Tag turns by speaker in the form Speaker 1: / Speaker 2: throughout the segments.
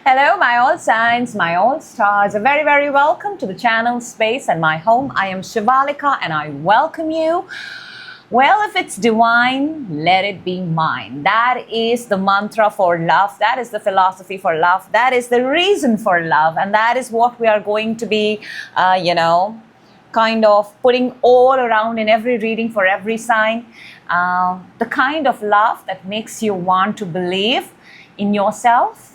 Speaker 1: Hello, my all signs, my all stars. A very, very welcome to the channel Space and My Home. I am Shivalika and I welcome you. Well, if it's divine, let it be mine. That is the mantra for love. That is the philosophy for love. That is the reason for love. And that is what we are going to be, kind of putting all around in every reading for every sign. The kind of love that makes you want to believe in yourself,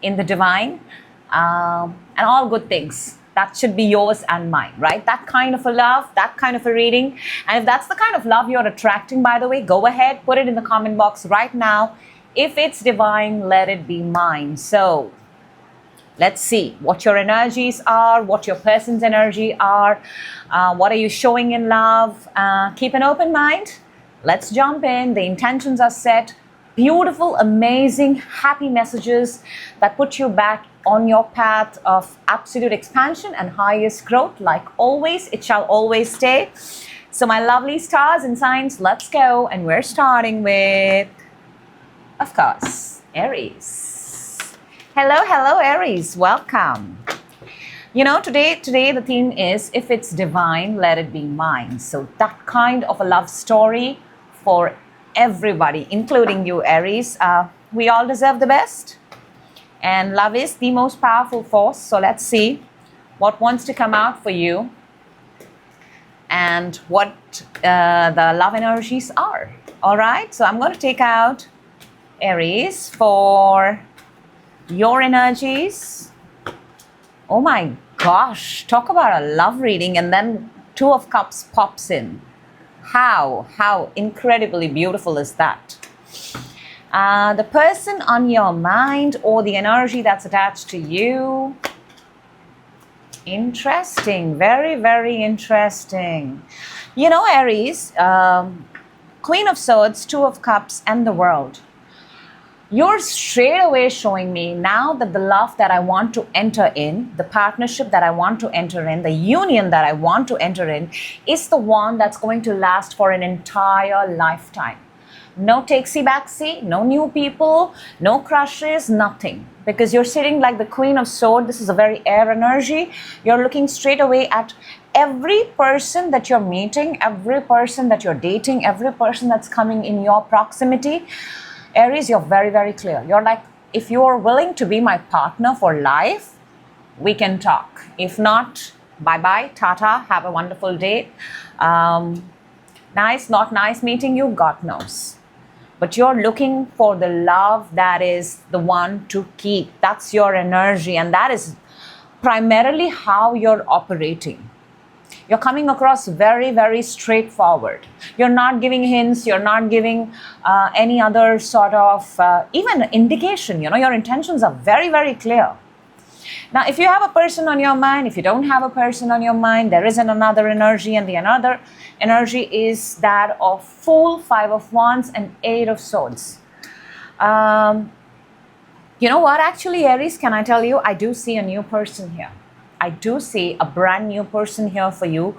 Speaker 1: in the divine, and all good things. That should be yours and mine, right? That kind of a love, that kind of a reading. And if that's the kind of love you're attracting, by the way, go ahead, put it in the comment box right now. If it's divine, let it be mine. So let's see what your energies are, what your person's energy are, what are you showing in love. Keep an open mind. Let's jump in. The intentions are set. Beautiful, amazing, happy messages that put you back on your path of absolute expansion and highest growth. Like always, it shall always stay. So my lovely stars and signs, let's go. And we're starting with, of course, Aries. Hello, Aries. Welcome. You know, today the theme is, if it's divine, let it be mine. So that kind of a love story for everybody, including you, Aries. We all deserve the best. And love is the most powerful force. So let's see what wants to come out for you and what the love energies are. All right. So I'm going to take out Aries for your energies. Oh my gosh. Talk about a love reading. And then Two of Cups pops in. How incredibly beautiful is that? The person on your mind or the energy that's attached to you. Interesting, very, very interesting. You know, Aries, Queen of Swords, Two of Cups, and the World. You're straight away showing me now that the love that I want to enter in, the partnership that I want to enter in, the union that I want to enter in is the one that's going to last for an entire lifetime. No takesy-backsy, no new people, no crushes, nothing. Because you're sitting like the Queen of Swords. This is a very air energy. You're looking straight away at every person that you're meeting, every person that you're dating, every person that's coming in your proximity. Aries, you're very, very clear. You're like, if you're willing to be my partner for life, we can talk. If not, bye-bye, tata, have a wonderful day. Nice, not nice meeting you, God knows. But you're looking for the love that is the one to keep. That's your energy, and that is primarily how you're operating. You're coming across very, very straightforward. You're not giving hints. You're not giving any other sort of even indication. You know, your intentions are very, very clear. Now, if you have a person on your mind, if you don't have a person on your mind, there is another energy, and the another energy is that of Fool, Five of Wands, and Eight of Swords. You know what? Actually, Aries, can I tell you, I do see a new person here. I do see a brand new person here for you.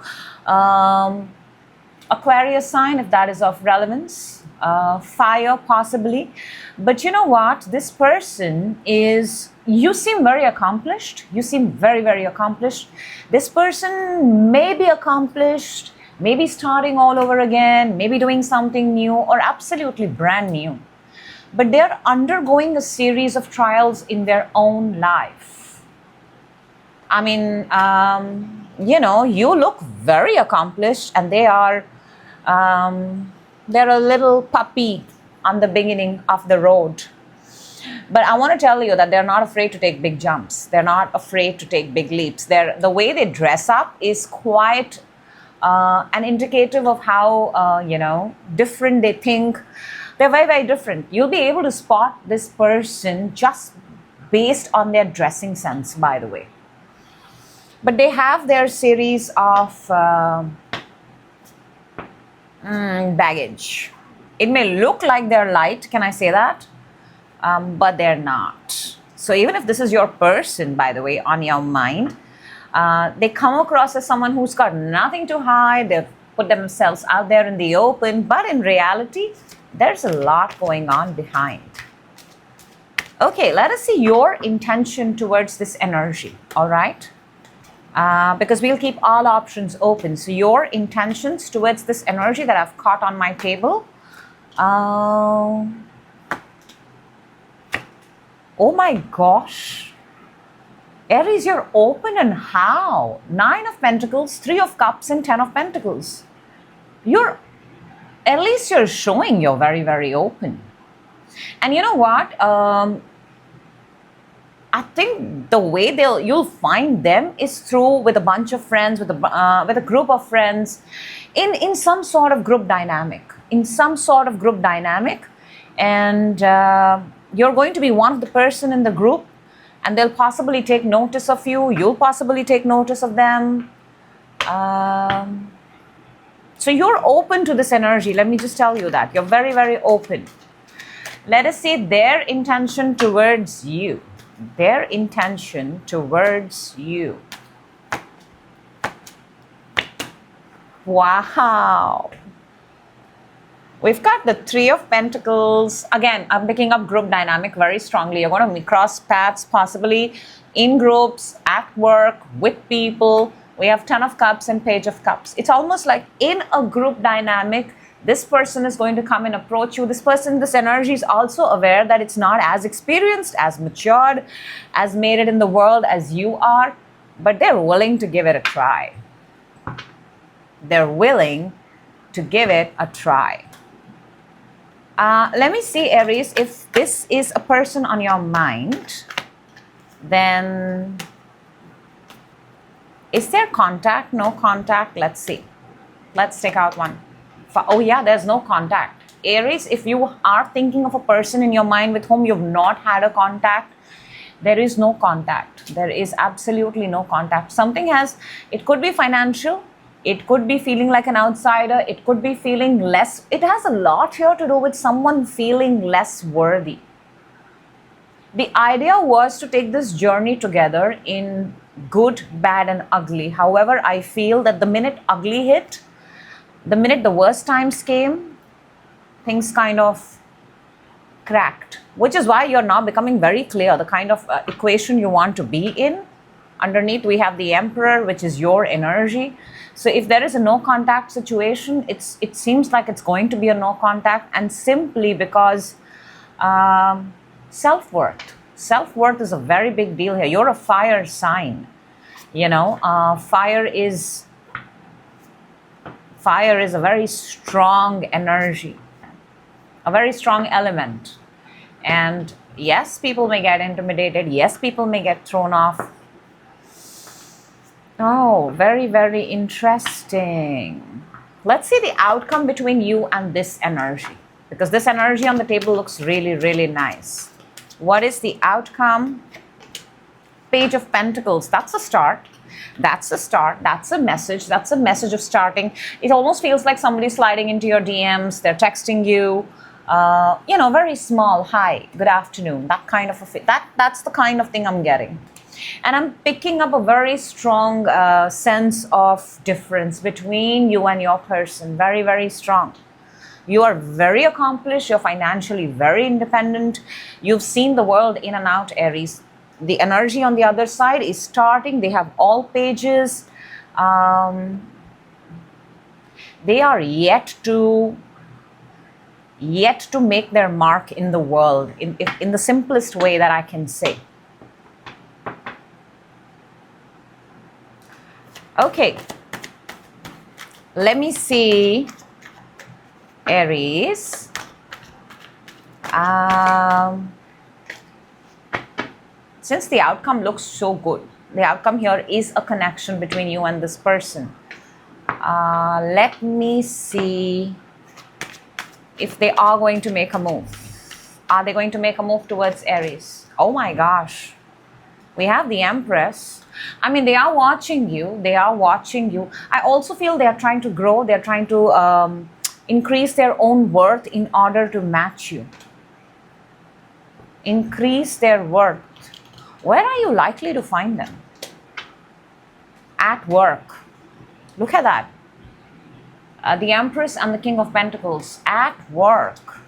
Speaker 1: Aquarius sign, if that is of relevance. Fire, possibly. But you know what? This person is, you seem very accomplished. You seem very, very accomplished. This person may be accomplished, maybe starting all over again, maybe doing something new, or absolutely brand new. But they're undergoing a series of trials in their own life. I mean, you know, you look very accomplished, and they are, they're a little puppy on the beginning of the road. But I want to tell you that they're not afraid to take big jumps. They're not afraid to take big leaps. The way they dress up is quite an indicative of how, you know, different they think. They're very, very different. You'll be able to spot this person just based on their dressing sense, by the way. But they have their series of baggage. It may look like they're light, can I say that? But they're not. So even if this is your person, by the way, on your mind, they come across as someone who's got nothing to hide. They've put themselves out there in the open. But in reality, there's a lot going on behind. Okay, let us see your intention towards this energy, all right? Because we'll keep all options open. So your intentions towards this energy that I've caught on my table. Oh my gosh. Aries, you're open, and how? 9 of Pentacles, 3 of Cups, and 10 of Pentacles. At least you're showing you're very, very open. And you know what? I think the way you'll find them is through with a bunch of friends, with a group of friends, in some sort of group dynamic. And you're going to be one of the person in the group, and they'll possibly take notice of you. You'll possibly take notice of them. So you're open to this energy. Let me just tell you that. You're very, very open. Let us see their intention towards you. Their intention towards you. Wow. We've got the 3 of Pentacles. Again, I'm picking up group dynamic very strongly. You're going to cross paths possibly in groups, at work, with people. We have 10 of Cups and Page of Cups. It's almost like in a group dynamic, this person is going to come and approach you. This energy is also aware that it's not as experienced, as matured, as made it in the world as you are, but they're willing to give it a try. They're willing to give it a try. Let me see, Aries, if this is a person on your mind, then is there contact? No contact? Let's see. Let's take out one. Oh yeah, there's no contact. Aries, if you are thinking of a person in your mind with whom you've not had a contact, there is no contact. There is absolutely no contact. It could be financial. It could be feeling like an outsider. It could be feeling less. It has a lot here to do with someone feeling less worthy. The idea was to take this journey together in good, bad, and ugly. However, I feel that the minute ugly hit, the minute the worst times came, things kind of cracked, which is why you're now becoming very clear the kind of equation you want to be in. Underneath, we have the Emperor, which is your energy. So if there is a no contact situation, it seems like it's going to be a no contact, and simply because self-worth. Self-worth is a very big deal here. You're a fire sign. Fire is a very strong energy, a very strong element. And yes, people may get intimidated. Yes, people may get thrown off. Oh, very, very interesting. Let's see the outcome between you and this energy, because this energy on the table looks really, really nice. What is the outcome? Page of Pentacles. That's a start. That's a start. That's a message. That's a message of starting. It almost feels like somebody sliding into your DMs. They're texting you, very small. Hi, good afternoon. That kind of that's the kind of thing I'm getting. And I'm picking up a very strong sense of difference between you and your person. Very, very strong. You are very accomplished. You're financially very independent. You've seen the world in and out, Aries. The energy on the other side is starting. They have all pages. They are yet to make their mark in the world in the simplest way that I can say. Okay, let me see, Aries. Since the outcome looks so good, the outcome here is a connection between you and this person. Let me see if they are going to make a move. Are they going to make a move towards Aries? Oh my gosh. We have the Empress. I mean, they are watching you. They are watching you. I also feel they are trying to grow. They are trying to increase their own worth in order to match you. Increase their worth. Where are you likely to find them? At work. Look at that. The Empress and the King of Pentacles. At work.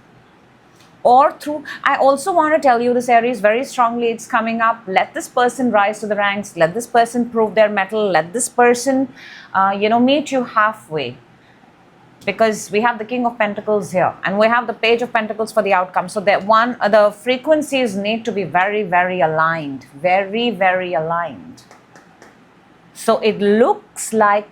Speaker 1: or through, I also want to tell you this, Aries, very strongly, it's coming up. Let this person rise to the ranks. Let this person prove their mettle. Let this person, meet you halfway. Because we have the King of Pentacles here and we have the Page of Pentacles for the outcome. So that the frequencies need to be very, very aligned. Very, very aligned. So it looks like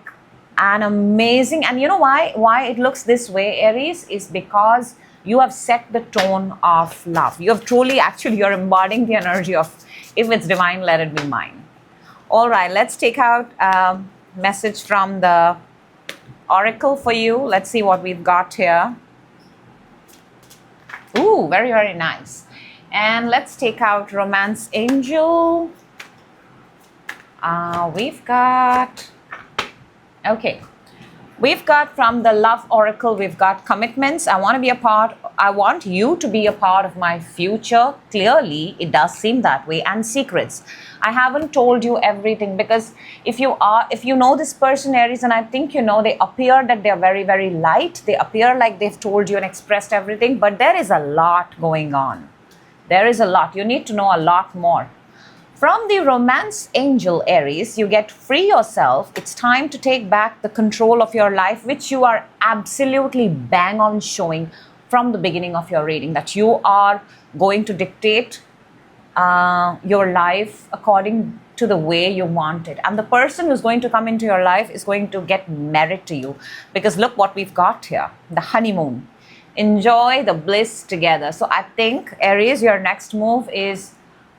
Speaker 1: an amazing, and you know why it looks this way, Aries, is because you have set the tone of love. You have truly, actually, you're embodying the energy of, if it's divine, let it be mine. All right, let's take out a message from the Oracle for you. Let's see what we've got here. Ooh, very, very nice. And let's take out Romance Angel. We've got from the Love Oracle, we've got commitments. I want you to be a part of my future. Clearly, it does seem that way. And secrets. I haven't told you everything, because if you know this person, Aries, and I think they appear that they're very, very light. They appear like they've told you and expressed everything, but there is a lot going on. There is a lot. You need to know a lot more. From the Romance Angel, Aries, you get free yourself. It's time to take back the control of your life, which you are absolutely bang on showing from the beginning of your reading, that you are going to dictate your life according to the way you want it. And the person who's going to come into your life is going to get married to you, because look what we've got here, the honeymoon. Enjoy the bliss together. So I think, Aries, your next move is,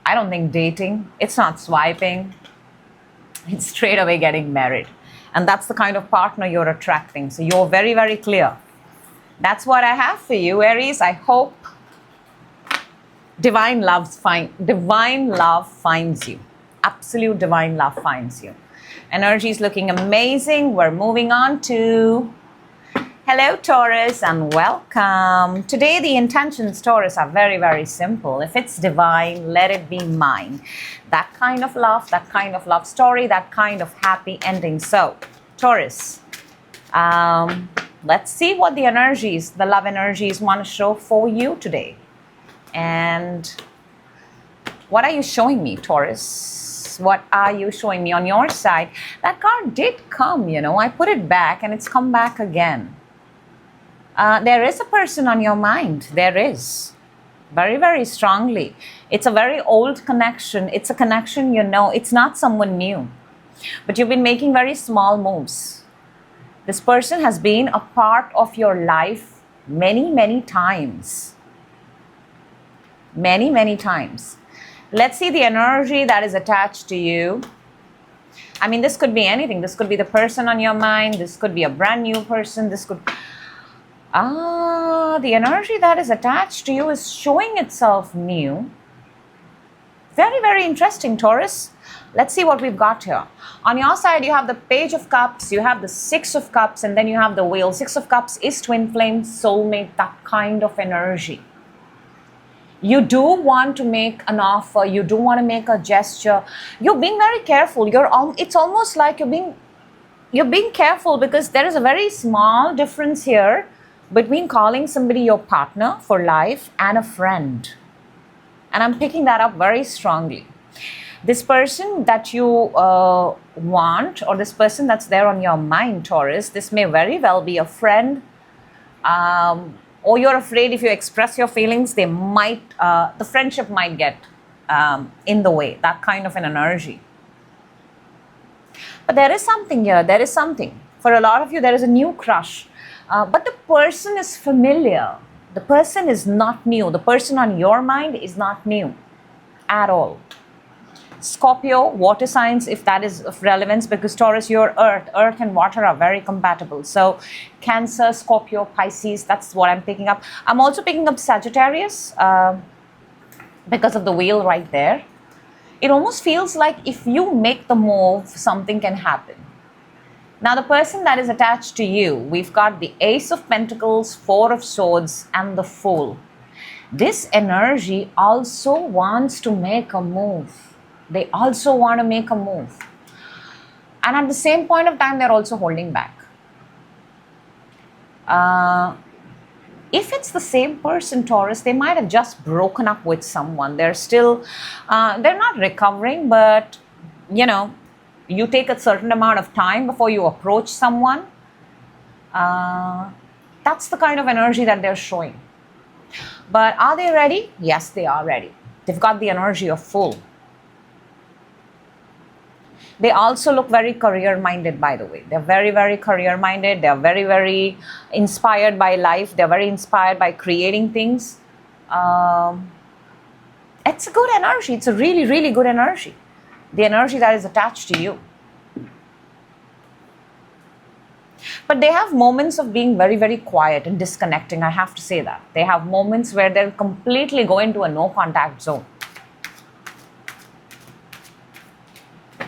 Speaker 1: I don't think dating, it's not swiping, it's straight away getting married. And that's the kind of partner you're attracting. So you're very, very clear. That's what I have for you, Aries. I hope divine love finds you. Absolute divine love finds you. Energy is looking amazing. We're moving on to hello, Taurus, and welcome. Today, the intentions, Taurus, are very, very simple. If it's divine, let it be mine. That kind of love story, that kind of happy ending. So, Taurus, let's see what the love energies want to show for you today. And what are you showing me, Taurus? What are you showing me on your side? That card did come, I put it back and it's come back again. There is a person on your mind. There is. Very, very strongly. It's a very old connection. It's a connection, it's not someone new. But you've been making very small moves. This person has been a part of your life many, many times. Many, many times. Let's see the energy that is attached to you. I mean, this could be anything. This could be the person on your mind. This could be a brand new person. This could... the energy that is attached to you is showing itself new. Very, very interesting, Taurus. Let's see what we've got here. On your side, you have the Page of Cups, you have the Six of Cups, and then you have the Wheel. Six of Cups is twin flame, soulmate, that kind of energy. You do want to make an offer. You do want to make a gesture. You're being very careful. It's almost like you're being careful, because there is a very small difference here between calling somebody your partner for life and a friend. And I'm picking that up very strongly. This person that you want, or this person that's there on your mind, Taurus, this may very well be a friend, or you're afraid if you express your feelings, the friendship might get in the way, that kind of an energy. But there is something here, there is something. For a lot of you, there is a new crush. But the person is familiar. The person is not new. The person on your mind is not new at all. Scorpio, water signs, if that is of relevance, because Taurus, you're earth. Earth and water are very compatible. So Cancer, Scorpio, Pisces, that's what I'm picking up. I'm also picking up Sagittarius because of the wheel right there. It almost feels like if you make the move, something can happen. Now, the person that is attached to you, we've got the Ace of Pentacles, Four of Swords, and the Fool. This energy also wants to make a move. They also want to make a move. And at the same point of time, they're also holding back. If it's the same person, Taurus, they might have just broken up with someone. They're still, they're not recovering, but you know, you take a certain amount of time before you approach someone. That's the kind of energy that they're showing. But are they ready? Yes, they are ready. They've got the energy of Fool. They also look very career-minded, by the way. They're very, very career-minded. They're very, very inspired by life. They're very inspired by creating things. It's a good energy. It's a really, really good energy. The energy that is attached to you. But they have moments of being very, very quiet and disconnecting. I have to say that. They have moments where they'll completely go into a no-contact zone.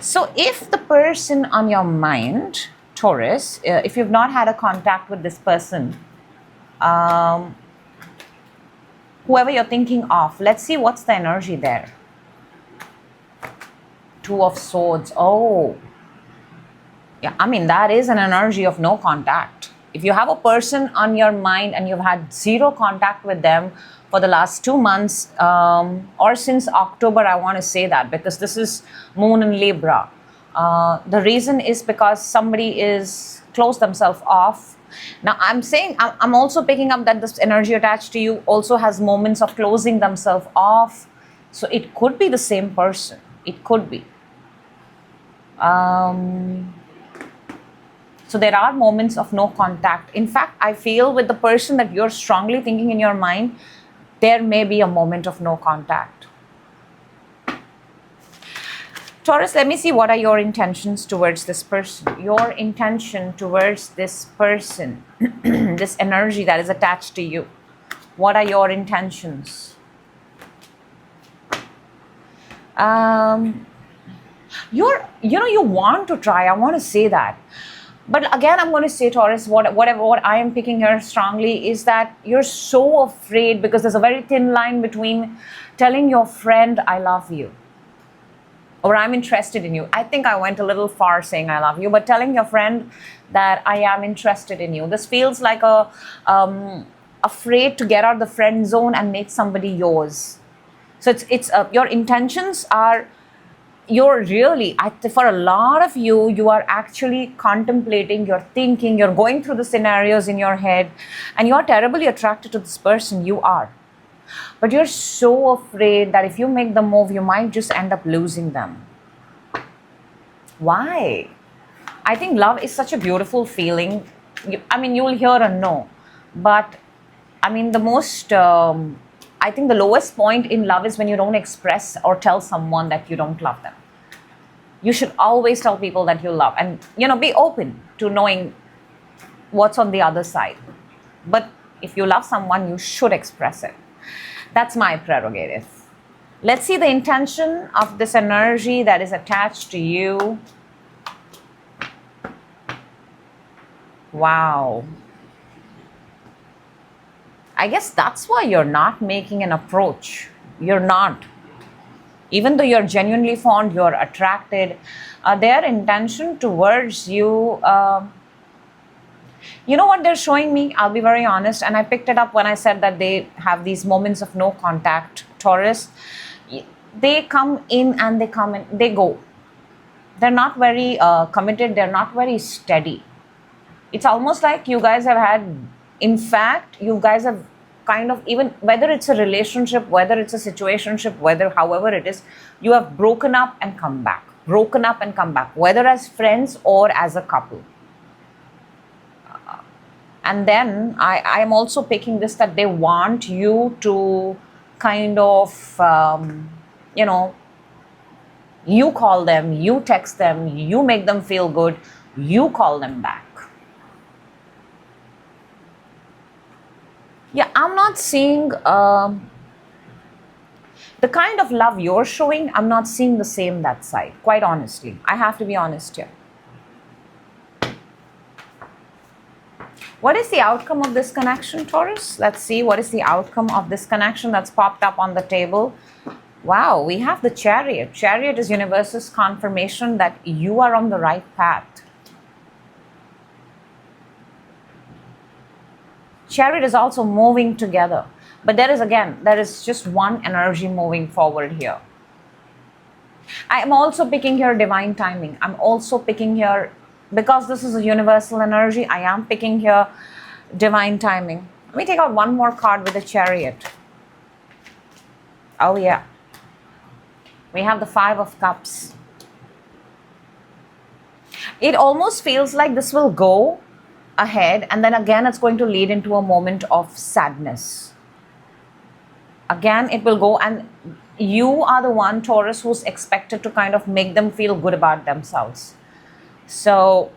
Speaker 1: So if the person on your mind, Taurus, if you've not had a contact with this person, whoever you're thinking of, let's see what's the energy there. Two of Swords. Oh, yeah, I mean, that is an energy of no contact. If you have a person on your mind and you've had zero contact with them for the last 2 months, or since October, I want to say that because this is Moon in Libra. The reason is because somebody is closed themselves off. Now, I'm also picking up that this energy attached to you also has moments of closing themselves off. So it could be the same person. It could be. So there are moments of no contact. In fact, I feel with the person that you're strongly thinking in your mind, there may be a moment of no contact. Taurus, let me see what are your intentions towards this person. Your intention towards this person, this energy that is attached to you. What are your intentions? You want to try. I want to say that. But again, I'm going to say, Taurus, what I am picking here strongly is that you're so afraid because there's a very thin line between telling your friend, I love you, or I'm interested in you. I think I went a little far saying I love you, but telling your friend that I am interested in you. This feels like afraid to get out of the friend zone and make somebody yours. So your intentions are, you're really, for a lot of you, you are actually contemplating, you're thinking, you're going through the scenarios in your head, and you're terribly attracted to this person, you are. But you're so afraid that if you make the move, you might just end up losing them. Why? I think love is such a beautiful feeling. You'll hear a no. But, I think the lowest point in love is when you don't express or tell someone that you don't love them. You should always tell people that you love and, be open to knowing what's on the other side. But if you love someone, you should express it. That's my prerogative. Let's see the intention of this energy that is attached to you. Wow. I guess that's why you're not making an approach. You're not. Even though you're genuinely fond, you're attracted. Their intention towards you, you know what they're showing me? I'll be very honest. And I picked it up when I said that they have these moments of no contact, Taurus. They come in and they go. They're not very committed. They're not very steady. It's almost like you guys have had, in fact, you guys have kind of, even whether it's a relationship, whether it's a situationship, however it is, you have broken up and come back, whether as friends or as a couple. And then I am also picking this that they want you to kind of, you call them, you text them, you make them feel good, you call them back. Yeah, I'm not seeing the kind of love you're showing. I'm not seeing the same that side, quite honestly. I have to be honest here. What is the outcome of this connection, Taurus? Let's see what is the outcome of this connection that's popped up on the table. Wow, we have the Chariot. Chariot is universe's confirmation that you are on the right path. Chariot is also moving together. But there is just one energy moving forward here. I am also picking here divine timing. I'm also picking here, because this is a universal energy, I am picking here divine timing. Let me take out one more card with the Chariot. Oh yeah. We have the Five of Cups. It almost feels like this will go ahead and then again it's going to lead into a moment of sadness. Again, it will go, and you are the one, Taurus, who's expected to kind of make them feel good about themselves. So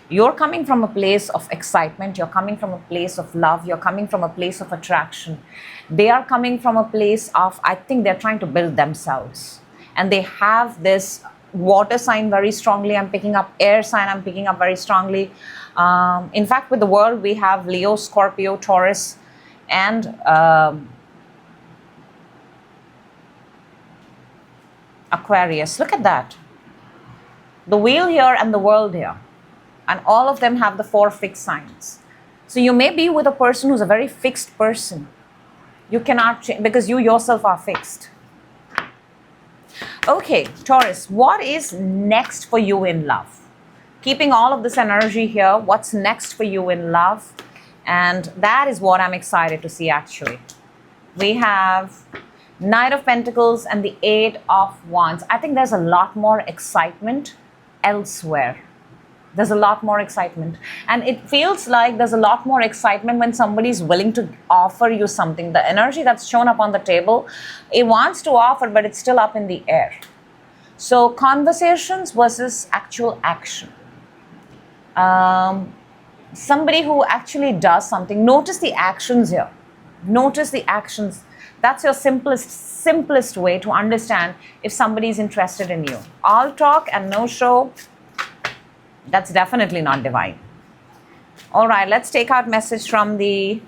Speaker 1: you're coming from a place of excitement, you're coming from a place of love, you're coming from a place of attraction. They are coming from a place of, I think they're trying to build themselves. And they have this water sign very strongly. I'm picking up air sign, I'm picking up very strongly. In fact, with the world, we have Leo, Scorpio, Taurus, and Aquarius. Look at that. The wheel here and the world here. And all of them have the 4 fixed signs. So you may be with a person who's a very fixed person. You cannot change because you yourself are fixed. Okay, Taurus, what is next for you in love? Keeping all of this energy here, what's next for you in love? And that is what I'm excited to see actually. We have Knight of Pentacles and the 8 of Wands. I think there's a lot more excitement elsewhere. There's a lot more excitement. And it feels like there's a lot more excitement when somebody's willing to offer you something. The energy that's shown up on the table, it wants to offer, but it's still up in the air. So conversations versus actual action. Somebody who actually does something. Notice the actions here. Notice the actions. That's your simplest way to understand if somebody is interested in you. All talk and no show. That's definitely not divine. All right, let's take out message from the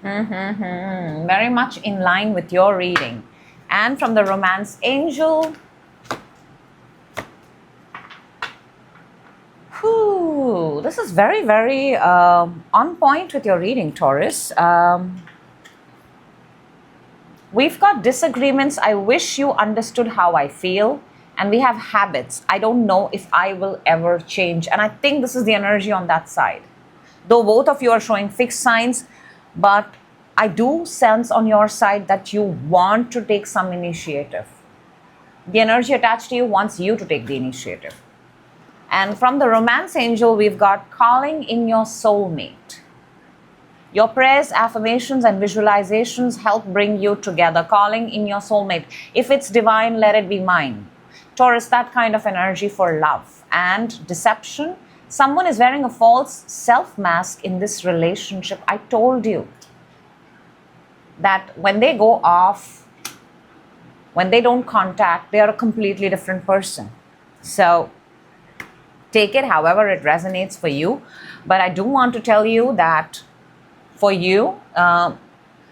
Speaker 1: very much in line with your reading. And from the Romance Angel. Whew, this is very, very on point with your reading, Taurus. We've got disagreements. I wish you understood how I feel. And we have habits. I don't know if I will ever change. And I think this is the energy on that side. Though both of you are showing fixed signs, but I do sense on your side that you want to take some initiative. The energy attached to you wants you to take the initiative. And from the Romance Angel, we've got calling in your soulmate. Your prayers, affirmations, and visualizations help bring you together. Calling in your soulmate. If it's divine, let it be mine. Taurus, that kind of energy for love and deception. Someone is wearing a false self-mask in this relationship. I told you that when they go off, when they don't contact, they are a completely different person. So take it however it resonates for you. But I do want to tell you that for you,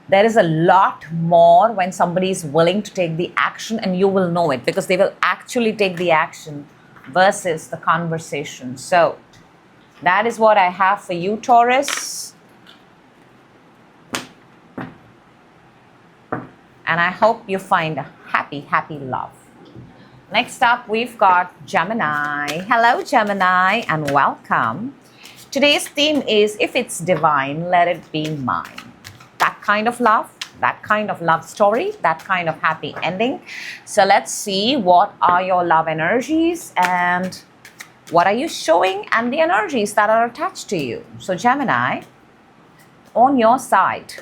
Speaker 1: there is a lot more when somebody is willing to take the action, and you will know it because they will actually take the action versus the conversation. So that is what I have for you, Taurus. And I hope you find a happy, happy love. Next up, we've got Gemini. Hello, Gemini, and welcome. Today's theme is, if it's divine, let it be mine. That kind of love, that kind of love story, that kind of happy ending. So let's see, what are your love energies and what are you showing, and the energies that are attached to you. So Gemini, on your side,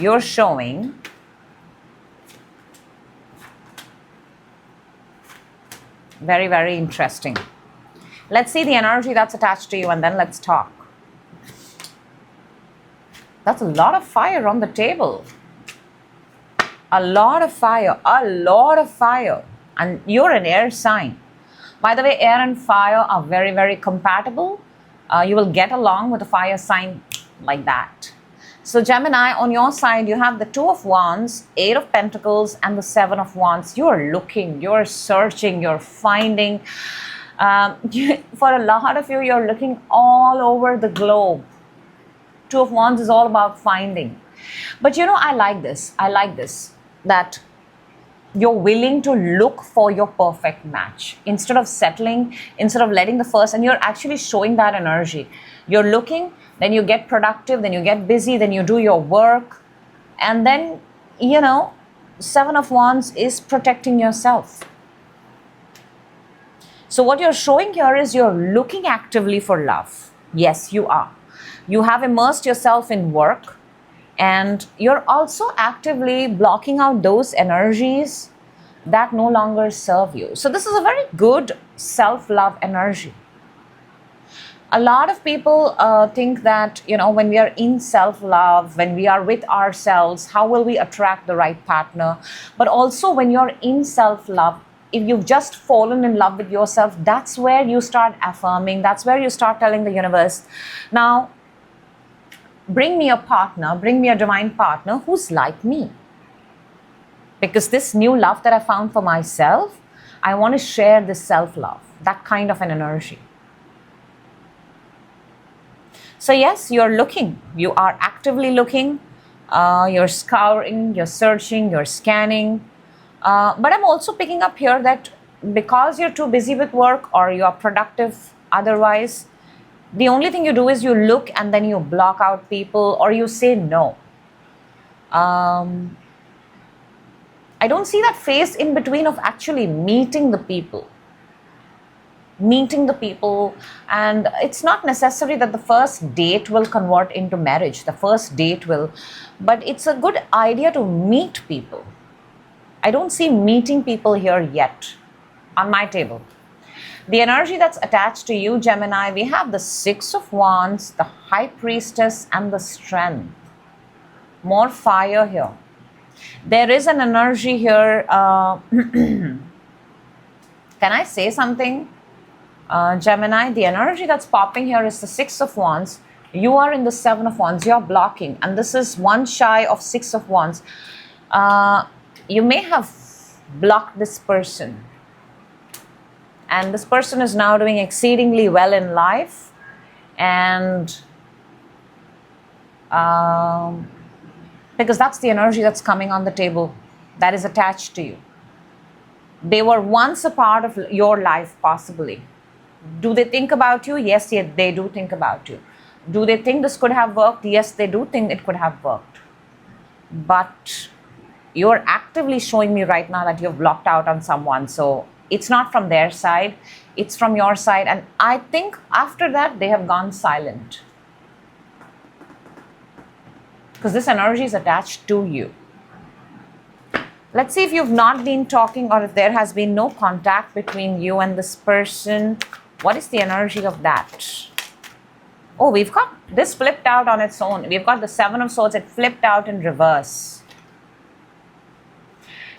Speaker 1: you're showing very, very interesting. Let's see the energy that's attached to you and then let's talk. That's a lot of fire on the table. A lot of fire, a lot of fire. And you're an air sign. By the way, air and fire are very, very compatible. You will get along with a fire sign like that. So Gemini, on your side, you have the 2 of Wands, 8 of Pentacles, and the 7 of Wands. You're looking, you're searching, you're finding. For a lot of you, you're looking all over the globe. Two of Wands is all about finding. But I like this. I like this. That you're willing to look for your perfect match. Instead of settling, instead of letting the first, and you're actually showing that energy. You're looking, then you get productive, then you get busy, then you do your work. And then, Seven of Wands is protecting yourself. So what you're showing here is you're looking actively for love. Yes, you are. You have immersed yourself in work, and you're also actively blocking out those energies that no longer serve you. So this is a very good self-love energy. A lot of people think that, when we are in self-love, when we are with ourselves, how will we attract the right partner? But also when you're in self-love, if you've just fallen in love with yourself, that's where you start affirming, that's where you start telling the universe, now, bring me a partner, bring me a divine partner who's like me. Because this new love that I found for myself, I want to share this self-love, that kind of an energy. So yes, you're looking, you are actively looking, you're scouring, you're searching, you're scanning. But I'm also picking up here that because you're too busy with work or you're productive otherwise, the only thing you do is you look and then you block out people or you say no. I don't see that phase in between of actually meeting the people. And it's not necessary that the first date will convert into marriage. The first date will, but it's a good idea to meet people. I don't see meeting people here yet on my table. The energy that's attached to you, Gemini, we have the Six of Wands, the High Priestess, and the Strength. More fire here. There is an energy here. Can I say something? Gemini, the energy that's popping here is the Six of Wands. You are in the Seven of Wands. You're blocking. And this is one shy of Six of Wands. You may have blocked this person. And this person is now doing exceedingly well in life. And because that's the energy that's coming on the table, that is attached to you. They were once a part of your life, possibly. Do they think about you? Yes, they do think about you. Do they think this could have worked? Yes, they do think it could have worked. But you're actively showing me right now that you've blocked out on someone. So it's not from their side, it's from your side. And I think after that, they have gone silent. Because this energy is attached to you. Let's see if you've not been talking or if there has been no contact between you and this person. What is the energy of that? Oh, we've got this flipped out on its own. We've got the Seven of Swords. It flipped out in reverse.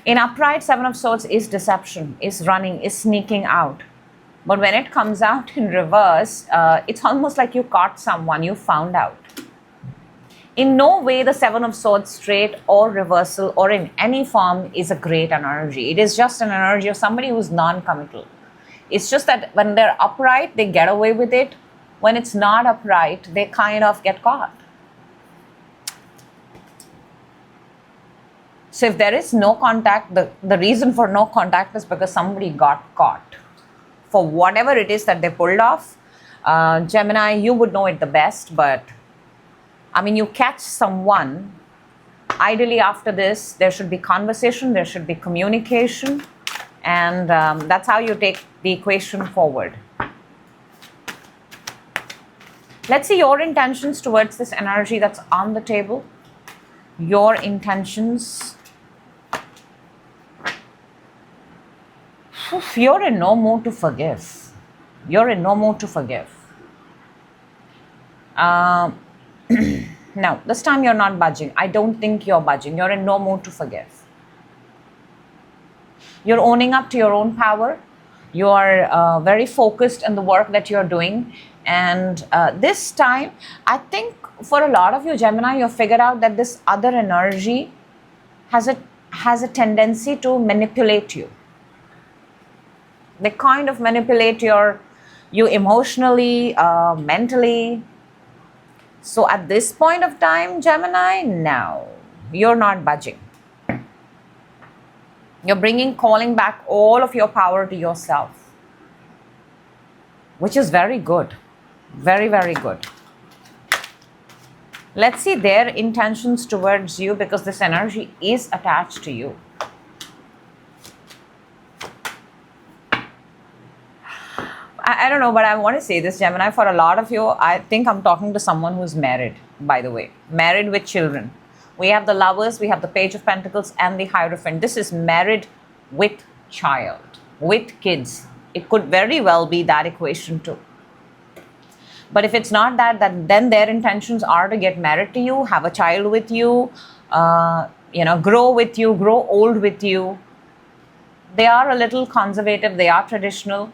Speaker 1: In upright, Seven of Swords is deception, is running, is sneaking out. But when it comes out in reverse, it's almost like you caught someone, you found out. In no way the Seven of Swords straight or reversal or in any form is a great energy. It is just an energy of somebody who's non-committal. It's just that when they're upright, they get away with it. When it's not upright, they kind of get caught. So if there is no contact, the reason for no contact is because somebody got caught. For whatever it is that they pulled off, Gemini, you would know it the best, but I mean, you catch someone, ideally after this, there should be conversation, there should be communication, and that's how you take the equation forward. Let's see your intentions towards this energy that's on the table. Your intentions. You're in no mood to forgive. You're in no mood to forgive. No, this time you're not budging. I don't think you're budging. You're in no mood to forgive. You're owning up to your own power. You are very focused in the work that you're doing. And this time, I think for a lot of you, Gemini, you've figured out that this other energy has a tendency to manipulate you. They kind of manipulate you emotionally, mentally. So at this point of time, Gemini, no, you're not budging. You're calling back all of your power to yourself, which is very good. Very, very good. Let's see their intentions towards you, because this energy is attached to you. I don't know, but I want to say this, Gemini, for a lot of you, I think I'm talking to someone who's married, by the way. Married with children. We have the Lovers, we have the Page of Pentacles and the Hierophant. This is married with child, with kids. It could very well be that equation too. But if it's not that, then their intentions are to get married to you, have a child with you, grow with you, grow old with you. They are a little conservative, they are traditional.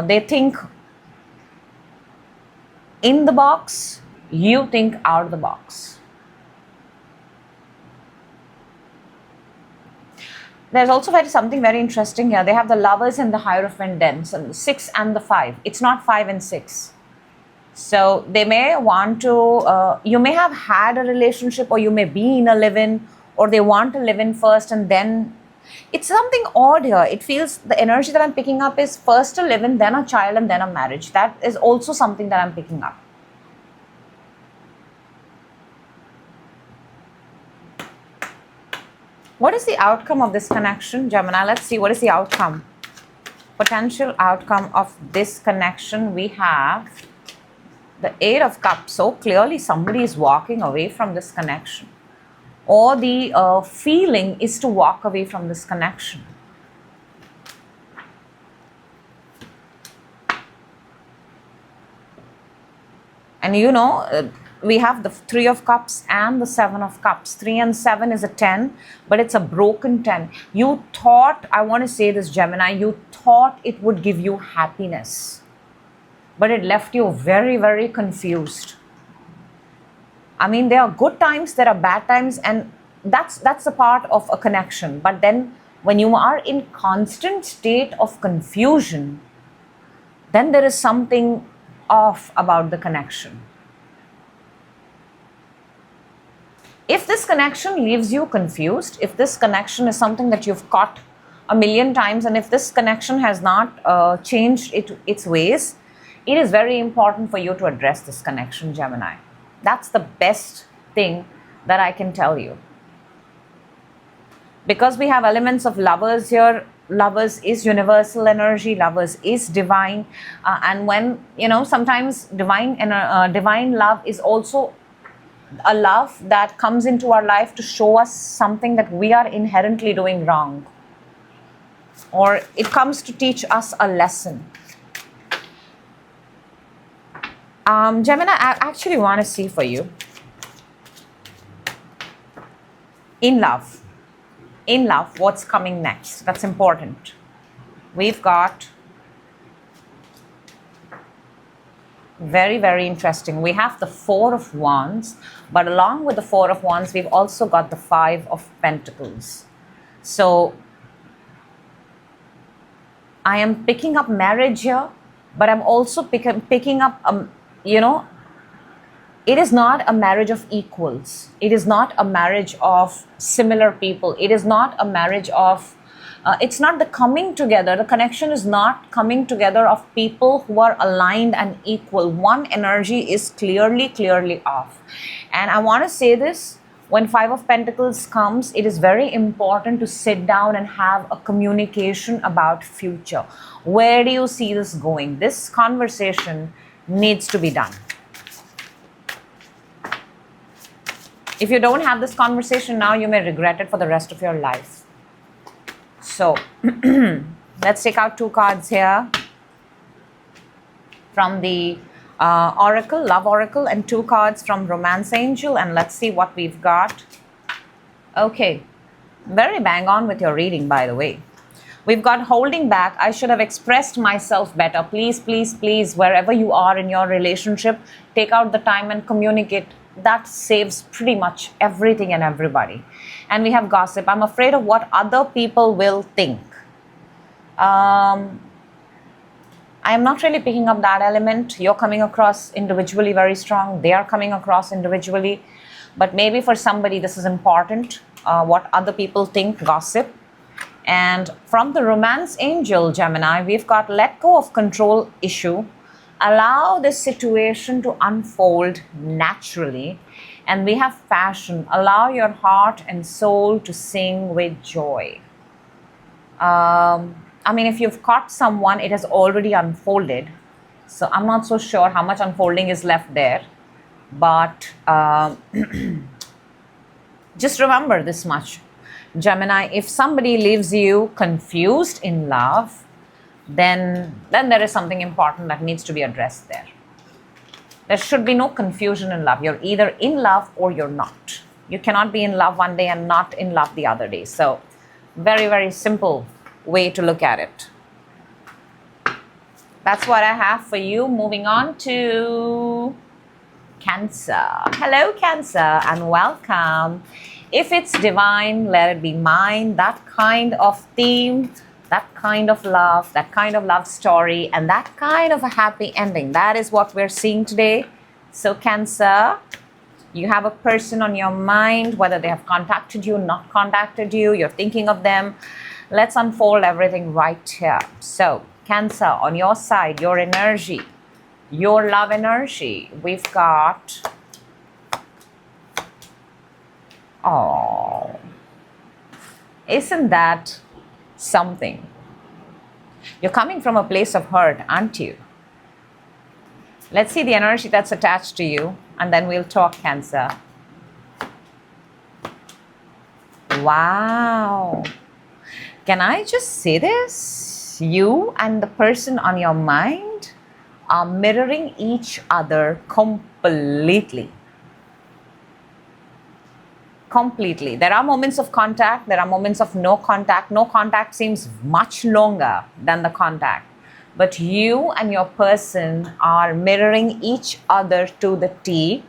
Speaker 1: They think in the box, you think out of the box. There's also something very interesting here. They have the Lovers and the Hierophant dens, and the 6 and the 5. It's not 5 and 6. So they may want to, you may have had a relationship, or you may be in a live-in, or they want to live in first and then. It's something odd here. It feels the energy that I'm picking up is first a live-in, then a child, and then a marriage. That is also something that I'm picking up. What is the outcome of this connection, Gemini? Let's see. What is the outcome? Potential outcome of this connection. We have the 8 of Cups. So clearly somebody is walking away from this connection. Or the feeling is to walk away from this connection. And we have the 3 of Cups and the 7 of Cups. 3 and 7 is a 10, but it's a broken 10. You thought, I want to say this, Gemini, you thought it would give you happiness, but it left you very, very confused. I mean, there are good times, there are bad times, and that's a part of a connection. But then when you are in constant state of confusion, then there is something off about the connection. If this connection leaves you confused, if this connection is something that you've caught a million times, and if this connection has not changed its ways, it is very important for you to address this connection, Gemini. That's the best thing that I can tell you. Because we have elements of Lovers here. Lovers is universal energy. Lovers is divine. And when, sometimes divine love is also a love that comes into our life to show us something that we are inherently doing wrong. Or it comes to teach us a lesson. Gemini, I actually want to see for you. In love, what's coming next? That's important. We've got very, very interesting. We have the 4 of Wands, but along with the 4 of Wands, we've also got the 5 of Pentacles. So I am picking up marriage here, but I'm also picking up, it is not a marriage of equals. It is not a marriage of similar people. It is not a marriage of, it's not the coming together. The connection is not coming together of people who are aligned and equal. One energy is clearly off. And I want to say this, when 5 of Pentacles comes, it is very important to sit down and have a communication about future. Where do you see this going? This conversation needs to be done. If you don't have this conversation now, you may regret it for the rest of your life. So, let's take out 2 cards here from the Oracle, Love Oracle, and 2 cards from Romance Angel, and let's see what we've got. Okay, very bang on with your reading, by the way. We've got holding back. I should have expressed myself better. Please, please, please, wherever you are in your relationship, take out the time and communicate. That saves pretty much everything and everybody. And we have gossip. I'm afraid of what other people will think. I am not really picking up that element. You're coming across individually very strong. They are coming across individually. But maybe for somebody this is important, what other people think, gossip. And from the romance angel, Gemini, we've got let go of control issue. Allow this situation to unfold naturally. And we have passion. Allow your heart and soul to sing with joy. I mean, if you've caught someone, it has already unfolded. So I'm not so sure how much unfolding is left there. But just remember this much, Gemini, if somebody leaves you confused in love, then there is something important that needs to be addressed there. There should be no confusion in love. You're either in love or you're not. You cannot be in love one day and not in love the other day. So very, very simple way to look at it. That's what I have for you. Moving on to Cancer. Hello, Cancer, and welcome. If it's divine, let it be mine. That kind of theme, that kind of love story, and that kind of a happy ending. That is what we're seeing today. So, Cancer, you have a person on your mind, whether they have contacted you, not contacted you, you're thinking of them. Let's unfold everything right here. So, Cancer, on your side, your energy, your love energy, we've got, oh, isn't that something? You're coming from a place of hurt, aren't you? Let's see the energy that's attached to you, and then we'll talk, Cancer. Wow. Can I just say this? You and the person on your mind are mirroring each other completely. Completely. There are moments of contact, there are moments of no contact. No contact seems much longer than the contact. But you and your person are mirroring each other to the T,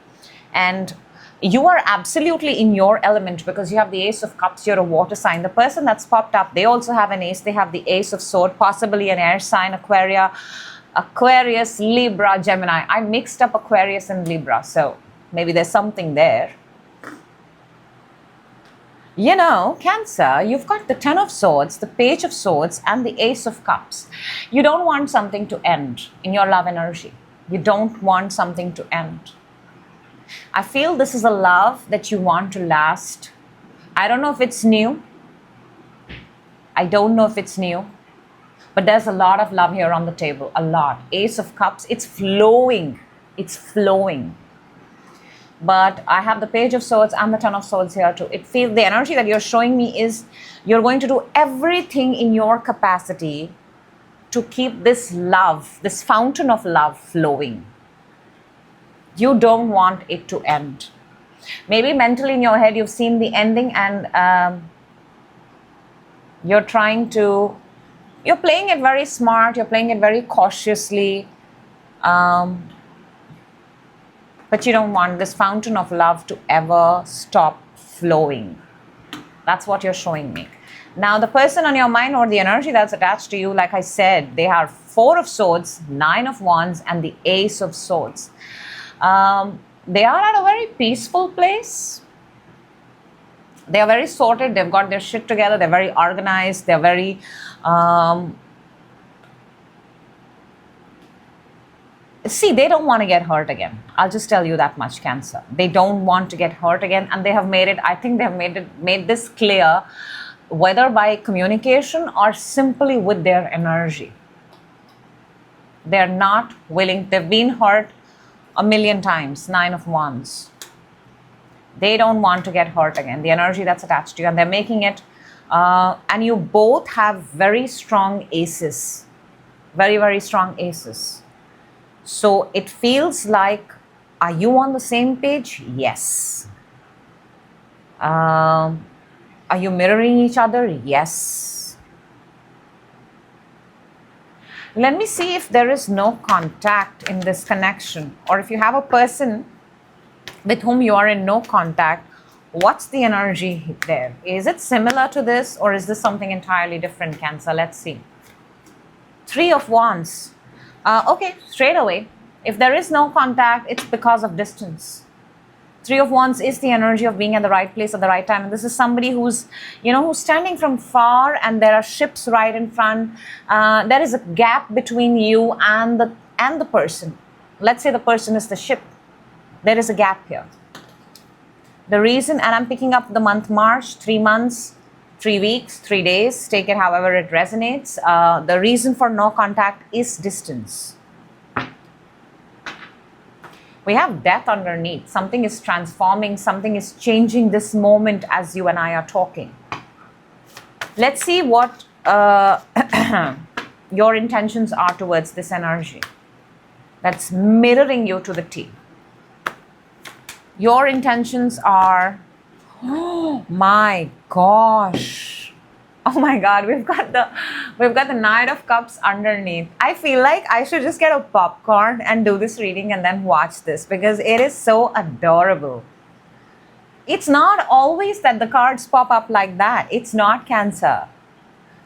Speaker 1: and you are absolutely in your element because you have the Ace of Cups, you're a water sign. The person that's popped up, they also have an ace, they have the Ace of Swords, possibly an air sign, Aquarius, Libra, Gemini. I mixed up Aquarius and Libra, so maybe there's something there. You know, Cancer, you've got the Ten of Swords, the Page of Swords, and the Ace of Cups. You don't want something to end in your love energy. You don't want something to end. I feel this is a love that you want to last. I don't know if it's new. I don't know if it's new. But there's a lot of love here on the table. A lot. Ace of Cups. It's flowing. It's flowing. But I have the Page of Swords and the Ten of Swords here too. It feels the energy that you're showing me is you're going to do everything in your capacity to keep this love, this fountain of love flowing. You don't want it to end. Maybe mentally in your head you've seen the ending and you're playing it very smart, you're playing it very cautiously, but you don't want this fountain of love to ever stop flowing. That's what you're showing me. Now, the person on your mind or the energy that's attached to you, like I said, they are Four of Swords, Nine of Wands, and the Ace of Swords. They are at a very peaceful place. They are very sorted. They've got their shit together. They're very organized. They're very see, they don't want to get hurt again. I'll just tell you that much, Cancer. They don't want to get hurt again, and they have made it, I think they have made this clear, whether by communication or simply with their energy. They're not willing. They've been hurt a million times. Nine of Wands. They don't want to get hurt again. The energy that's attached to you, and they're making it, and you both have very strong aces. Very, very strong aces. So it feels like, are you on the same page? Yes. Are you mirroring each other? Yes. Let me see if there is no contact in this connection, or if you have a person with whom you are in no contact, what's the energy there? Is it similar to this, or is this something entirely different, Cancer? Let's see. Three of Wands. Okay, straight away. If there is no contact, it's because of distance. Three of Wands is the energy of being at the right place at the right time. And this is somebody who's, who's standing from far, and there are ships right in front. There is a gap between you and the person. Let's say the person is the ship. There is a gap here. The reason, and I'm picking up the month March, 3 months, 3 weeks, 3 days, take it however it resonates. The reason for no contact is distance. We have death underneath. Something is transforming, something is changing this moment as you and I are talking. Let's see what your intentions are towards this energy that's mirroring you to the T. Your intentions are, oh my gosh. Oh my God, we've got the Knight of Cups underneath. I feel like I should just get a popcorn and do this reading and then watch this, because it is so adorable. It's not always that the cards pop up like that. It's not, Cancer.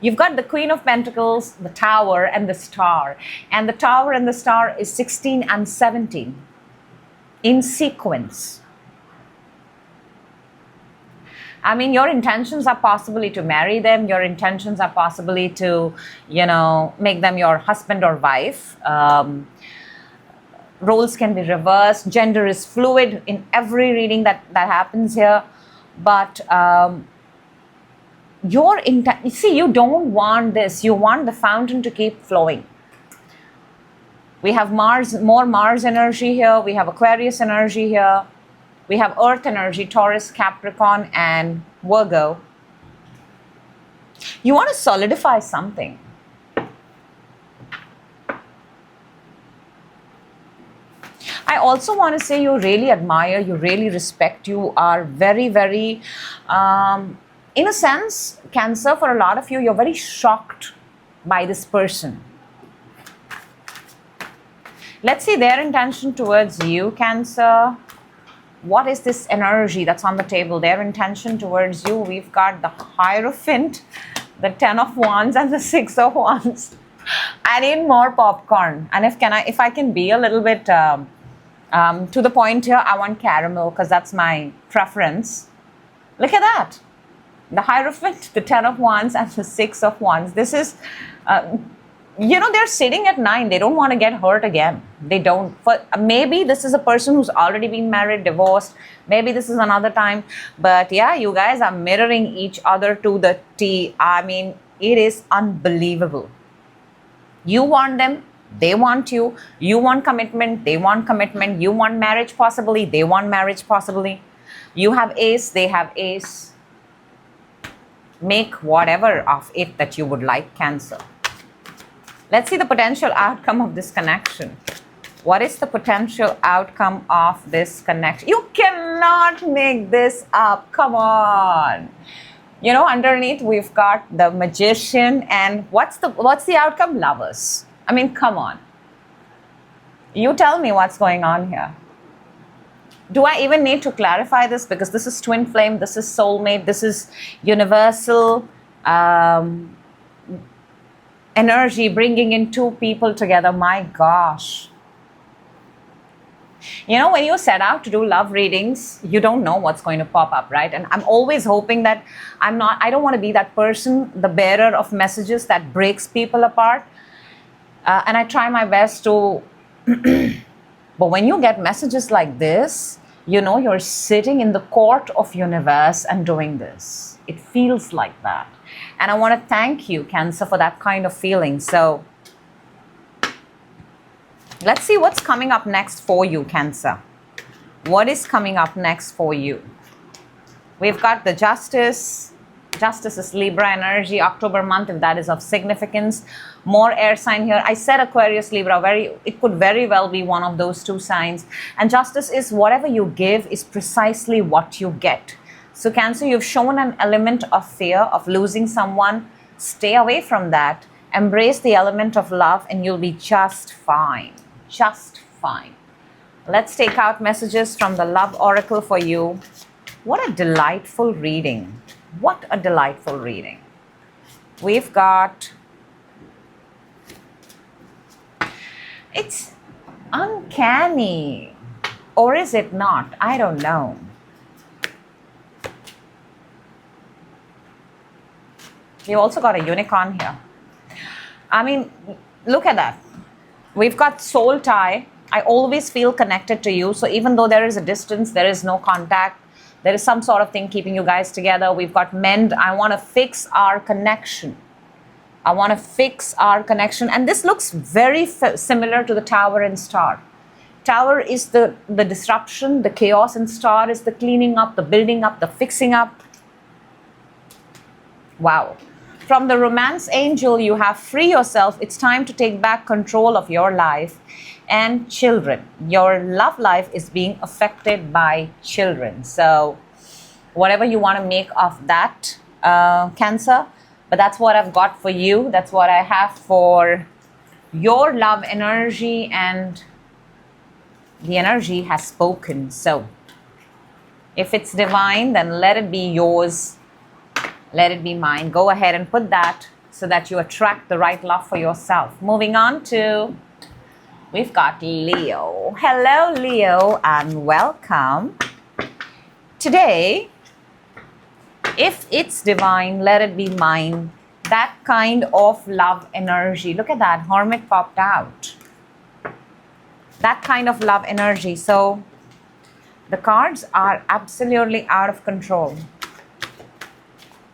Speaker 1: You've got the Queen of Pentacles, the Tower, and the Star. And the Tower and the Star is 16 and 17 in sequence. I mean, your intentions are possibly to marry them. Your intentions are possibly to, make them your husband or wife. Roles can be reversed. Gender is fluid in every reading that happens here. But you don't want this. You want the fountain to keep flowing. We have more Mars energy here. We have Aquarius energy here. We have Earth energy, Taurus, Capricorn, and Virgo. You want to solidify something. I also want to say you really admire, you really respect, you are very, very, in a sense, Cancer, for a lot of you, you're very shocked by this person. Let's see their intention towards you, Cancer. What is this energy that's on the table? Their intention towards you. We've got the Hierophant, the 10 of Wands, and the 6 of Wands. I need more popcorn. And if I can be a little bit to the point here, I want caramel, because that's my preference. Look at that. The Hierophant, the 10 of Wands, and the 6 of Wands. This is... they're sitting at 9. They don't want to get hurt again. They don't. Maybe this is a person who's already been married, divorced. Maybe this is another time. But yeah, you guys are mirroring each other to the T. I mean, it is unbelievable. You want them. They want you. You want commitment. They want commitment. You want marriage possibly. They want marriage possibly. You have Ace. They have Ace. Make whatever of it that you would like, Cancer. Let's see the potential outcome of this connection. What is the potential outcome of this connection? You cannot make this up. Come on. Underneath we've got the Magician, and what's the outcome? Lovers. I mean, come on. You tell me what's going on here. Do I even need to clarify this? Because this is twin flame, this is soulmate, this is universal energy bringing in two people together. My gosh. When you set out to do love readings, you don't know what's going to pop up, right? And I'm always hoping that I don't want to be that person, the bearer of messages that breaks people apart. And I try my best to, but when you get messages like this, you're sitting in the court of universe and doing this. It feels like that. And I want to thank you, Cancer, for that kind of feeling. So let's see what's coming up next for you, Cancer. What is coming up next for you? We've got the Justice. Justice is Libra energy, October month, if that is of significance. More air sign here. I said Aquarius, Libra, it could very well be one of those two signs. And Justice is whatever you give is precisely what you get. So Cancer, you've shown an element of fear of losing someone. Stay away from that. Embrace the element of love and you'll be just fine. Just fine. Let's take out messages from the Love Oracle for you. What a delightful reading. What a delightful reading. We've got It's uncanny. Or is it not? I don't know. We also got a unicorn here. I mean, look at that. We've got soul tie. I always feel connected to you. So even though there is a distance, there is no contact, there is some sort of thing keeping you guys together. We've got mend. I want to fix our connection. I want to fix our connection. And this looks very similar to the Tower and Star. Tower is the disruption, the chaos, and Star is the cleaning up, the building up, the fixing up. Wow. From the romance angel, you have free yourself. It's time to take back control of your life and children. Your love life is being affected by children. So whatever you want to make of that, Cancer, but that's what I've got for you. That's what I have for your love energy, and the energy has spoken. So if it's divine, then let it be yours. Let it be mine. Go ahead and put that so that you attract the right love for yourself. Moving on to, we've got Leo. Hello, Leo, and welcome. Today, if it's divine, let it be mine. That kind of love energy. Look at that. Hermit popped out. That kind of love energy. So the cards are absolutely out of control.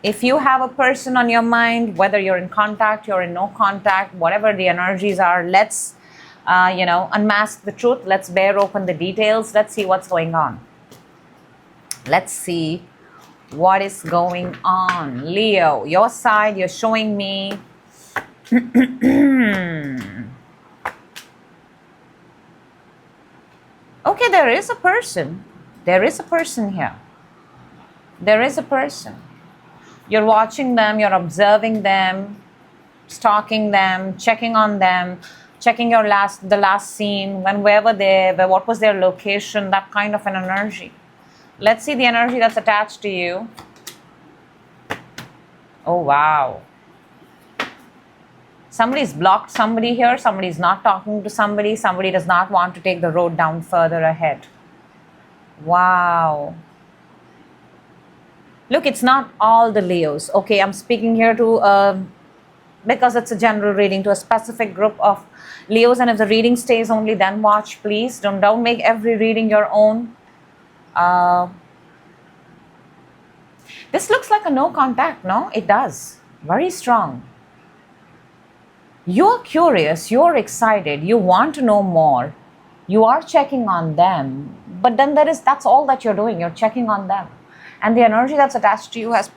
Speaker 1: If you have a person on your mind, whether you're in contact, you're in no contact, whatever the energies are, let's, unmask the truth. Let's bear open the details. Let's see what's going on. Let's see what is going on. Leo, your side, you're showing me. Okay, there is a person. There is a person here. There is a person. You're watching them, you're observing them, stalking them, checking on them, checking the last scene, wherever they were, what was their location, that kind of an energy. Let's see the energy that's attached to you. Oh, wow. Somebody's blocked somebody here, somebody's not talking to somebody, somebody does not want to take the road down further ahead. Wow. Look, it's not all the Leos. Okay, I'm speaking here to, because it's a general reading, to a specific group of Leos. And if the reading stays only, then watch, please. Don't make every reading your own. This looks like a no contact, no? It does. Very strong. You're curious, you're excited, you want to know more. You are checking on them. But then that's all that you're doing. You're checking on them. And the energy that's attached to you has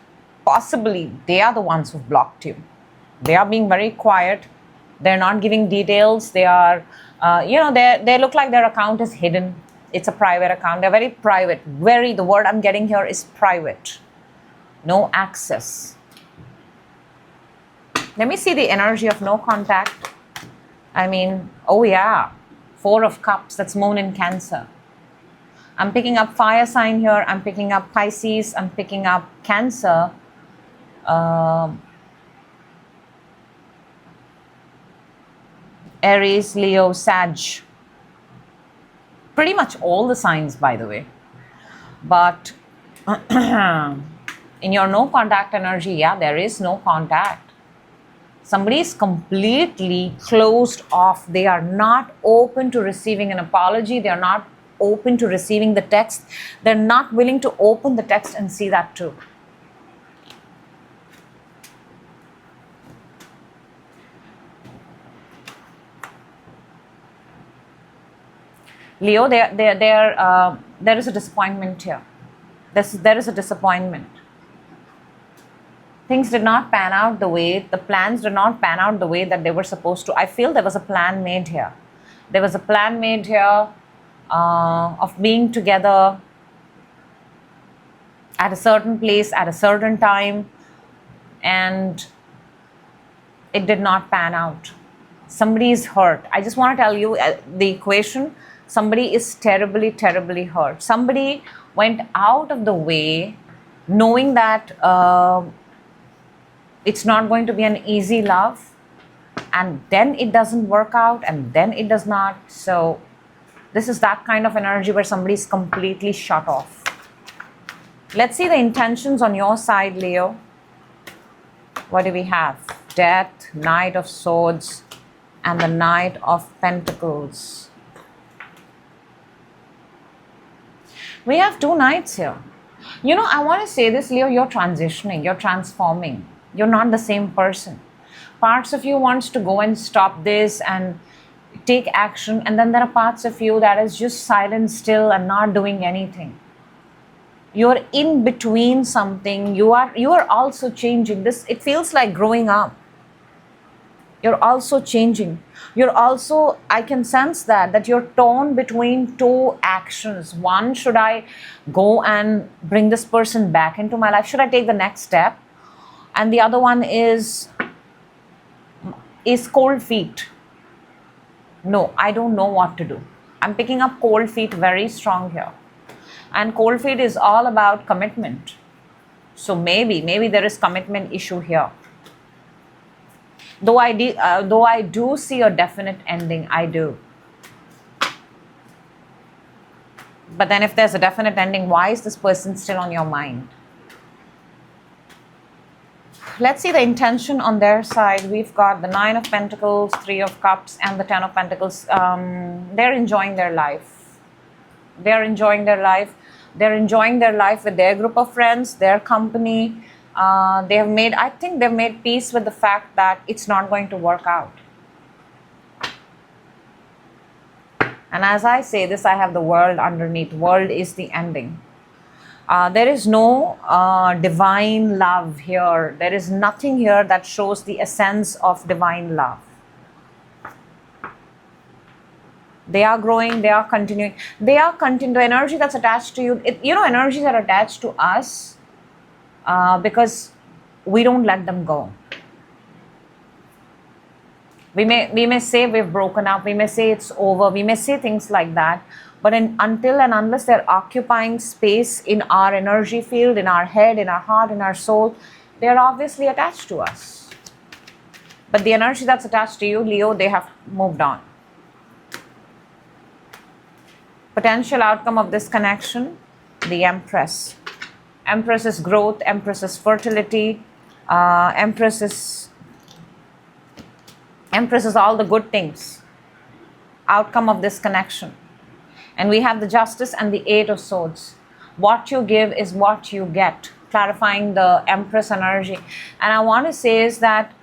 Speaker 1: possibly, they are the ones who've blocked you. They are being very quiet. They're not giving details. They are, they look like their account is hidden. It's a private account. They're very private. The word I'm getting here is private. No access. Let me see the energy of no contact. I mean, oh yeah, 4 of Cups. That's Moon in Cancer. I'm picking up fire sign here. I'm picking up Pisces. I'm picking up Cancer. Aries, Leo, Sag. Pretty much all the signs, by the way. But in your no contact energy, yeah, there is no contact. Somebody is completely closed off. They are not open to receiving an apology. They are not open to receiving the text. They're not willing to open the text and see that too. Leo, there is a disappointment here. There is a disappointment. Things did not pan out the way, the plans did not pan out the way that they were supposed to. I feel there was a plan made here. There was a plan made here of being together at a certain place, at a certain time, and it did not pan out. Somebody is hurt. I just want to tell you the equation. Somebody is terribly, terribly hurt. Somebody went out of the way knowing that it's not going to be an easy love, and then it doesn't work out, and then it does not. So this is that kind of energy where somebody is completely shut off. Let's see the intentions on your side, Leo. What do we have? Death, Knight of Swords, and the Knight of Pentacles. We have two knights here. You know, I want to say this, Leo, you're transitioning, you're transforming. You're not the same person. Parts of you wants to go and stop this and take action, and then there are parts of you that is just silent still and not doing anything. You're in between something. You are also changing. This, it feels like growing up. You're also changing. You're also, I can sense that you're torn between two actions. One, should I go and bring this person back into my life? Should I take the next step? And the other one is cold feet. No, I don't know what to do. I'm picking up cold feet very strong here. And cold feet is all about commitment. So maybe there is commitment issue here. Though I do see a definite ending, I do. But then if there's a definite ending, why is this person still on your mind? Let's see the intention on their side. We've got the 9 of Pentacles, 3 of Cups, and the 10 of Pentacles. They're enjoying their life. They're enjoying their life. They're enjoying their life with their group of friends, their company. I think they've made peace with the fact that it's not going to work out. And as I say this, I have the world underneath. World is the ending. There is no divine love here. There is nothing here that shows the essence of divine love. They are growing, they are continuing. They are continuing. The energy that's attached to you, energies are attached to us because we don't let them go. We may say we've broken up, we may say it's over, we may say things like that. But until and unless they're occupying space in our energy field, in our head, in our heart, in our soul, they're obviously attached to us. But the energy that's attached to you, Leo, they have moved on. Potential outcome of this connection, the Empress. Empress is growth, Empress is fertility, Empress is all the good things. Outcome of this connection. And we have the Justice and the 8 of Swords. What you give is what you get. Clarifying the Empress energy. And I want to say is that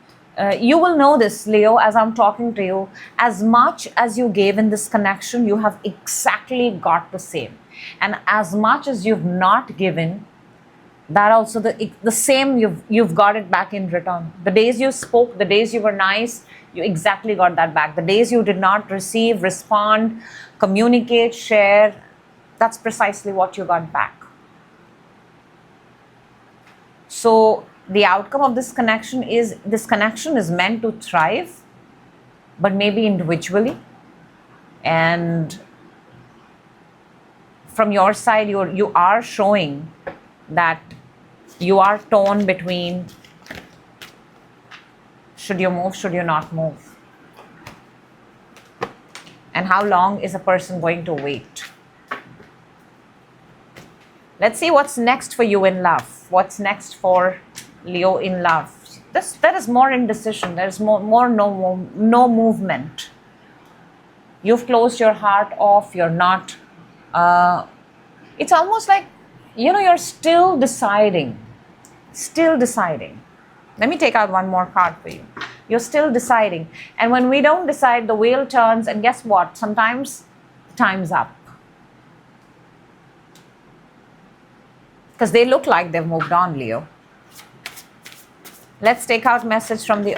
Speaker 1: you will know this, Leo, as I'm talking to you. As much as you gave in this connection, you have exactly got the same. And as much as you've not given, that also the same, you've got it back in return. The days you spoke, the days you were nice, you exactly got that back. The days you did not receive, respond, communicate, share, that's precisely what you got back. So the outcome of this connection is meant to thrive, but maybe individually. And from your side, you are showing that you are torn between should you move, should you not move? And how long is a person going to wait? Let's see what's next for you in love. What's next for Leo in love? There is more indecision. There's more no movement. You've closed your heart off. You're not. It's almost like, you're still deciding. Still deciding. Let me take out one more card for you. You're still deciding. And when we don't decide, the wheel turns, and guess what? Sometimes time's up. Because they look like they've moved on, Leo. Let's take out message from the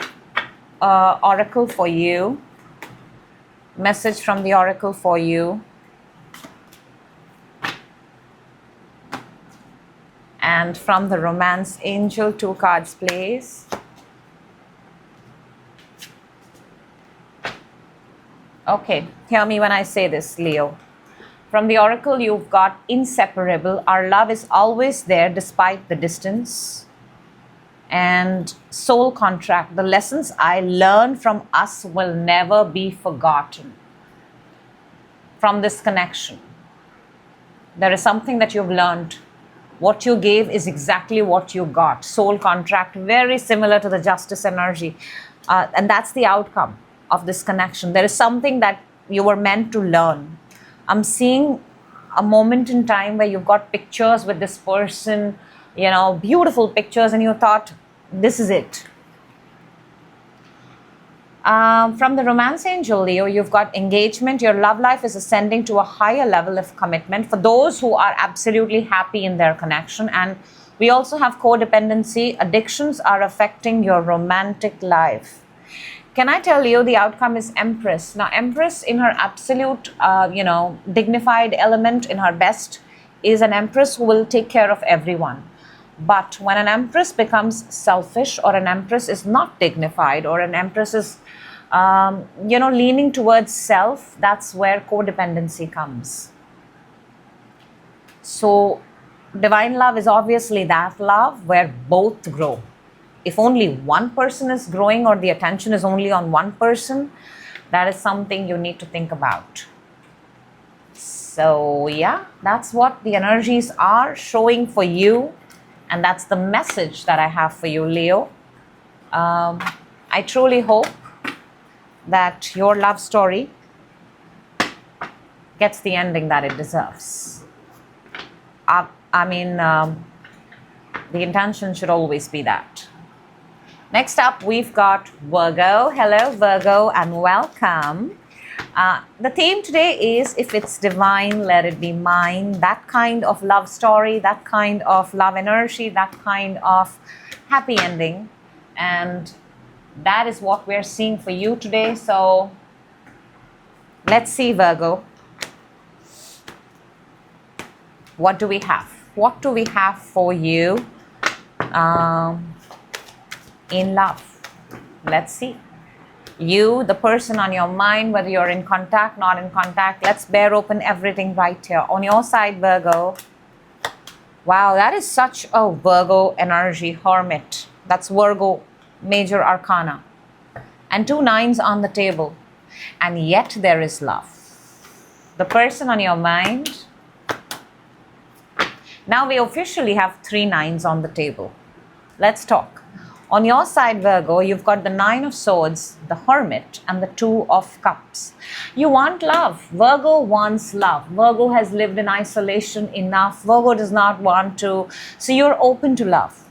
Speaker 1: Oracle for you. Message from the Oracle for you. And from the Romance Angel, 2 cards, please. Okay, hear me when I say this, Leo. From the Oracle, you've got inseparable. Our love is always there despite the distance. and soul contract. The lessons I learned from us will never be forgotten from this connection. There is something that you've learned. What you gave is exactly what you got. Soul contract, very similar to the justice energy. And that's the outcome of this connection. There is something that you were meant to learn. I'm seeing a moment in time where you've got pictures with this person, you know, beautiful pictures, and you thought, this is it. From the romance angel, Leo, you've got engagement. Your love life is ascending to a higher level of commitment for those who are absolutely happy in their connection. And we also have codependency. Addictions are affecting your romantic life. Can I tell you the outcome is Empress? Now, Empress in her absolute, dignified element, in her best, is an Empress who will take care of everyone. But when an Empress becomes selfish, or an Empress is not dignified, or an Empress is, leaning towards self, that's where codependency comes. So, divine love is obviously that love where both grow. If only one person is growing, or the attention is only on one person, that is something you need to think about. So yeah, that's what the energies are showing for you. And that's the message that I have for you, Leo. I truly hope that your love story gets the ending that it deserves. The intention should always be that. Next up, we've got Virgo. Hello, Virgo, and welcome. The theme today is, if it's divine, let it be mine. That kind of love story, that kind of love energy, that kind of happy ending. And that is what we're seeing for you today. So let's see, Virgo. What do we have? What do we have for you in love? Let's see. You, the person on your mind, whether you're in contact, not in contact, let's bear open everything right here. On your side, Virgo. Wow, that is such a Virgo energy, Hermit. That's Virgo, major arcana. And 2 9s on the table. And yet there is love. The person on your mind. Now we officially have 3 9s on the table. Let's talk. On your side, Virgo, you've got the 9 of Swords, the Hermit, and the 2 of Cups. You want love. Virgo wants love. Virgo has lived in isolation enough. Virgo does not want to. So you're open to love.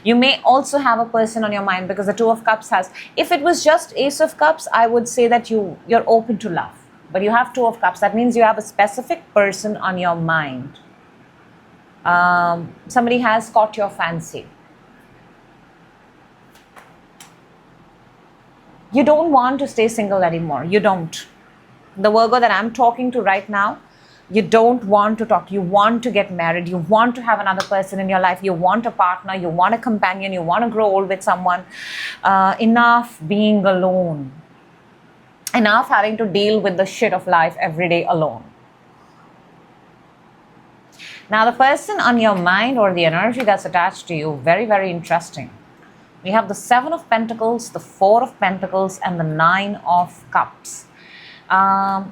Speaker 1: You may also have a person on your mind, because the 2 of Cups has. If it was just Ace of Cups, I would say that you're open to love. But you have 2 of Cups. That means you have a specific person on your mind. Somebody has caught your fancy. You don't want to stay single anymore. You don't. The Virgo that I'm talking to right now, you don't want to talk. You want to get married. You want to have another person in your life. You want a partner. You want a companion. You want to grow old with someone. Enough being alone. Enough having to deal with the shit of life every day alone. Now, the person on your mind, or the energy that's attached to you, very, very interesting. We have the 7 of Pentacles, the 4 of Pentacles, and the 9 of Cups. I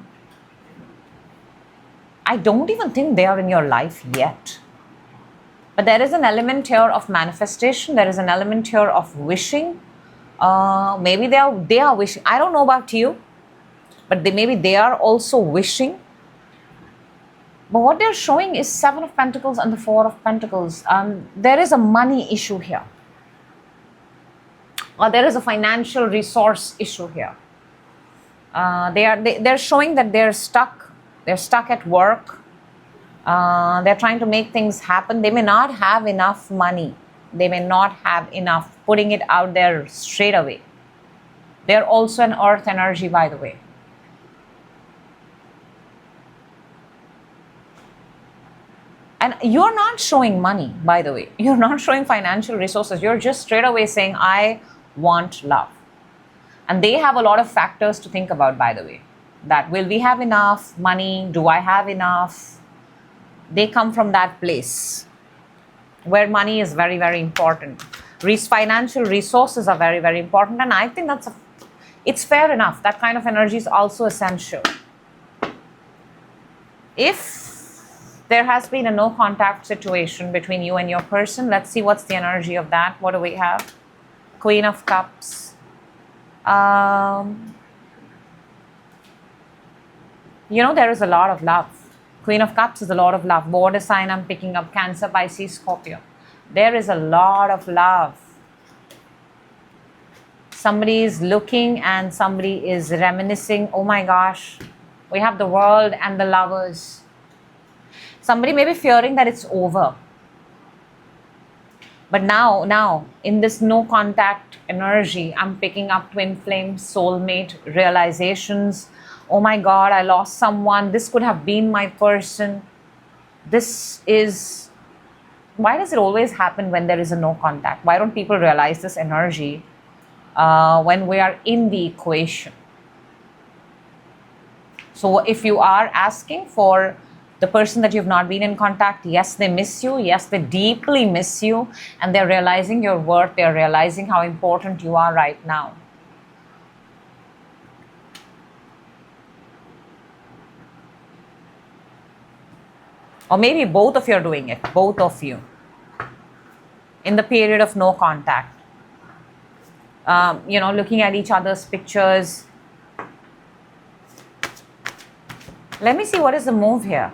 Speaker 1: don't even think they are in your life yet. But there is an element here of manifestation. There is an element here of wishing. Maybe they are wishing. I don't know about you, but maybe they are also wishing. But what they're showing is 7 of Pentacles and the 4 of Pentacles. There is a money issue here. Or there is a financial resource issue here. They're showing that they're stuck. They're stuck at work. They're trying to make things happen. They may not have enough money. They may not have enough, putting it out there straight away. They're also an earth energy, by the way. And you're not showing money, by the way. You're not showing financial resources. You're just straight away saying, I want love. And they have a lot of factors to think about, by the way. That, will we have enough money? Do I have enough? They come from that place where money is very, very important. Financial resources are very, very important, and I think it's fair enough. That kind of energy is also essential. If there has been a no contact situation between you and your person, let's see what's the energy of that. What do we have? Queen of Cups. There is a lot of love. Queen of Cups is a lot of love. Border sign I'm picking up, Cancer, Pisces, Scorpio. There is a lot of love. Somebody is looking and somebody is reminiscing. Oh my gosh. We have the World and the Lovers. Somebody may be fearing that it's over. But now, in this no contact energy, I'm picking up twin flame, soulmate, realizations. Oh my God, I lost someone. This could have been my person. Why does it always happen when there is a no contact? Why don't people realize this energy when we are in the equation? So if you are asking for the person that you've not been in contact, yes, they miss you. Yes, they deeply miss you. And they're realizing your worth. They're realizing how important you are right now. Or maybe both of you are doing it. Both of you. In the period of no contact. Looking at each other's pictures. Let me see what is the move here.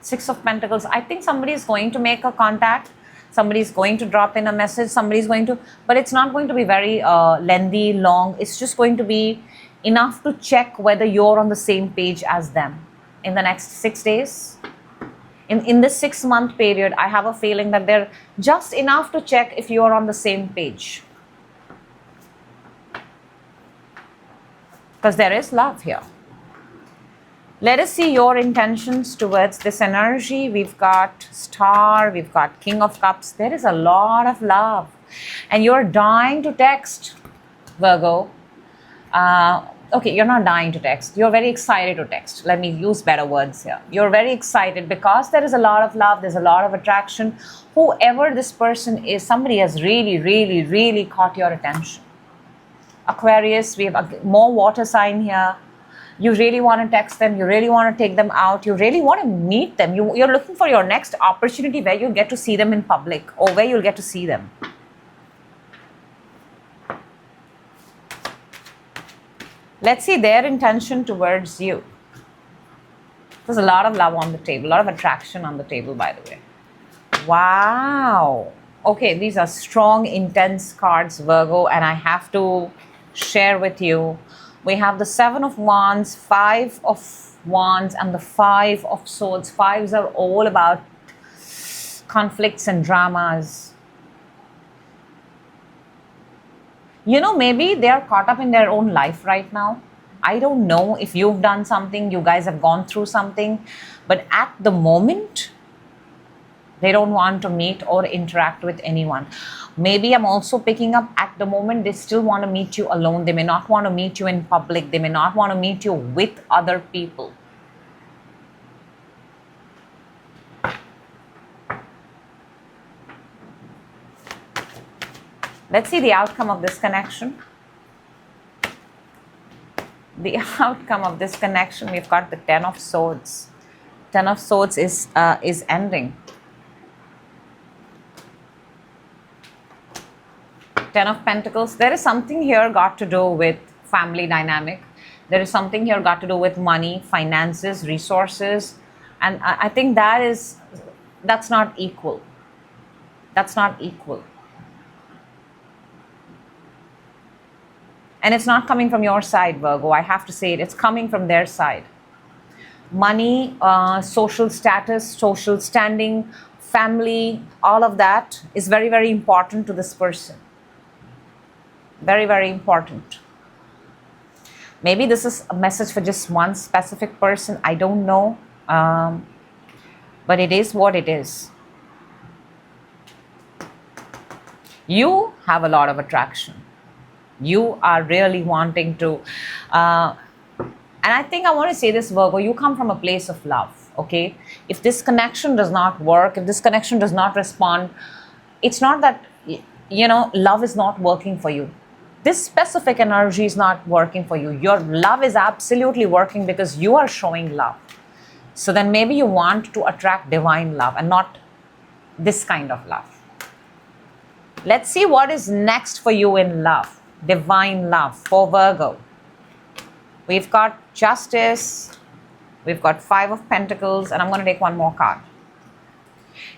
Speaker 1: Six of Pentacles. I think somebody is going to make a contact. Somebody is going to drop in a message. Somebody is going to, but it's not going to be very lengthy, long. It's just going to be enough to check whether you're on the same page as them in the next 6 days. In this 6-month period, I have a feeling that they're just enough to check if you're on the same page. Because there is love here. Let us see your intentions towards this energy. We've got Star, we've got King of Cups. There is a lot of love. And you're dying to text, Virgo. Okay, you're not dying to text. You're very excited to text. Let me use better words here. You're very excited because there is a lot of love. There's a lot of attraction. Whoever this person is, somebody has really, really, really caught your attention. Aquarius, we have more water sign here. You really want to text them. You really want to take them out. You really want to meet them. You're looking for your next opportunity where you get to see them in public or where you'll get to see them. Let's see their intention towards you. There's a lot of love on the table, a lot of attraction on the table, by the way. Wow. Okay, these are strong, intense cards, Virgo, and I have to share with you. We have the 7 of Wands, 5 of Wands, and the 5 of Swords. Fives are all about conflicts and dramas. Maybe they are caught up in their own life right now. I don't know if you've done something, you guys have gone through something, but at the moment, they don't want to meet or interact with anyone. Maybe I'm also picking up at the moment, they still want to meet you alone. They may not want to meet you in public. They may not want to meet you with other people. Let's see the outcome of this connection. The outcome of this connection, we've got the 10 of Swords. 10 of Swords is ending. 10 of Pentacles. There is something here got to do with family dynamic. There is something here got to do with money, finances, resources. And I think that's not equal. That's not equal. And it's not coming from your side, Virgo. I have to say it. It's coming from their side. Money, social status, social standing, family, all of that is very, very important to this person. Very, very important. Maybe this is a message for just one specific person. I don't know. But it is what it is. You have a lot of attraction. You are really wanting to, and I think I want to say this, Virgo, you come from a place of love, okay? If this connection does not work, if this connection does not respond, it's not that love is not working for you. This specific energy is not working for you. Your love is absolutely working because you are showing love. So then maybe you want to attract divine love and not this kind of love. Let's see what is next for you in love. Divine love for Virgo. We've got Justice. We've got Five of Pentacles. And I'm going to take one more card.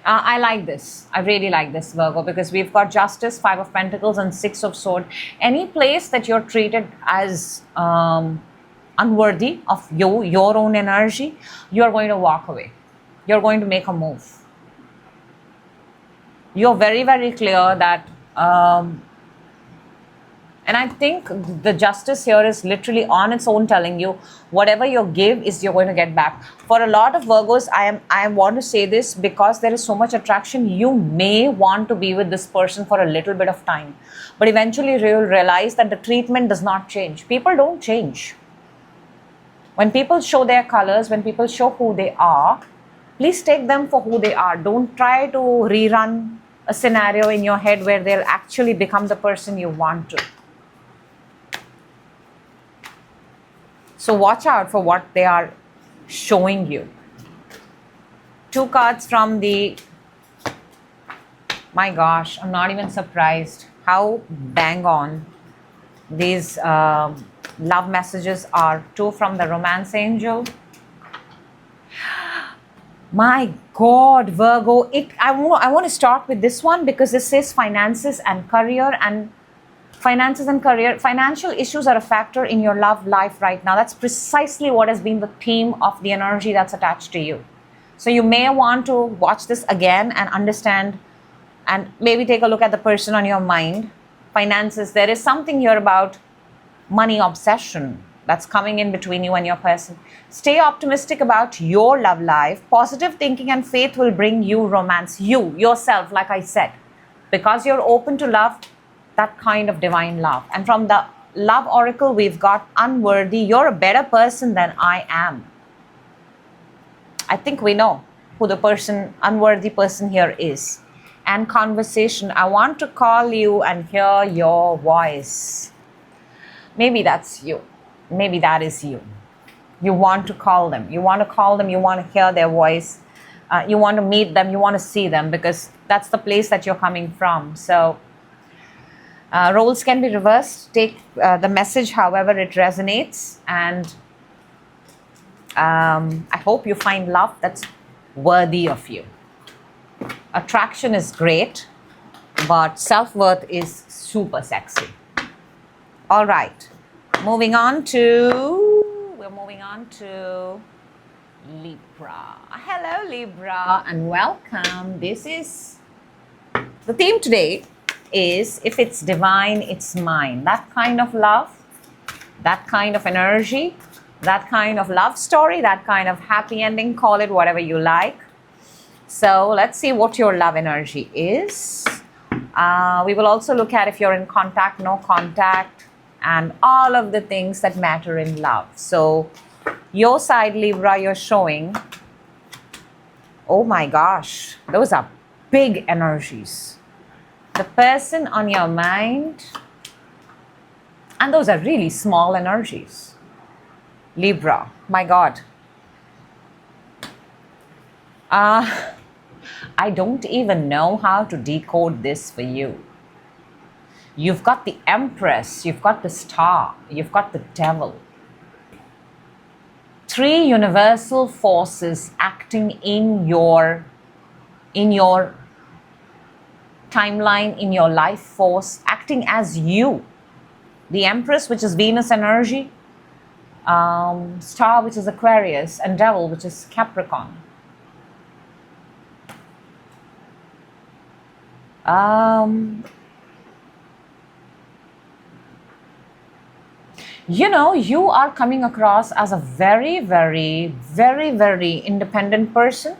Speaker 1: I like this. I really like this, Virgo, because we've got Justice, Five of Pentacles, and Six of Swords. Any place that you're treated as unworthy of your own energy, you're going to walk away. You're going to make a move. You're very, very clear that, and I think the Justice here is literally on its own telling you, whatever you give is you're going to get back. For a lot of Virgos, I want to say this because there is so much attraction. You may want to be with this person for a little bit of time, but eventually you'll realize that the treatment does not change. People don't change. When people show their colors, when people show who they are, please take them for who they are. Don't try to rerun a scenario in your head where they'll actually become the person you want to. So watch out for what they are showing you. Two cards from the... My gosh, I'm not even surprised how bang on these love messages are. Two from the Romance Angel. My God, Virgo. I want to start with this one because this says finances and career, and finances and career. Financial issues are a factor in your love life right now. That's precisely what has been the theme of the energy that's attached to you. So you may want to watch this again and understand, and maybe take a look at the person on your mind. Finances, there is something here about money obsession that's coming in between you and your person. Stay optimistic about your love life. Positive thinking and faith will bring you romance. You, yourself, like I said, because you're open to love, that kind of divine love. And from the love oracle, we've got unworthy. You're a better person than I am. I think we know who the person, unworthy person here is. And conversation, I want to call you and hear your voice. Maybe that's you. Maybe that is you. You want to call them. You want to call them. You want to hear their voice. You want to meet them. You want to see them because that's the place that you're coming from. So roles can be reversed. Take the message however it resonates. And I hope you find love that's worthy of you. Attraction is great, but self-worth is super sexy. All right. We're moving on to Libra. Hello, Libra, and welcome. This is the theme today is if it's divine, it's mine. That kind of love, that kind of energy, that kind of love story, that kind of happy ending, call it whatever you like. So let's see what your love energy is. We will also look at if you're in contact, no contact, and all of the things that matter in love. So your side, Libra, you're showing, oh my gosh, those are big energies. The person on your mind, and those are really small energies. Libra, my God. I don't even know how to decode this for you. You've got the Empress, you've got the Star, you've got the Devil. Three universal forces acting in your timeline, in your life force, acting as you. The Empress, which is Venus energy, Star, which is Aquarius, and Devil, which is Capricorn. You know, you are coming across as a very, very, very, very independent person.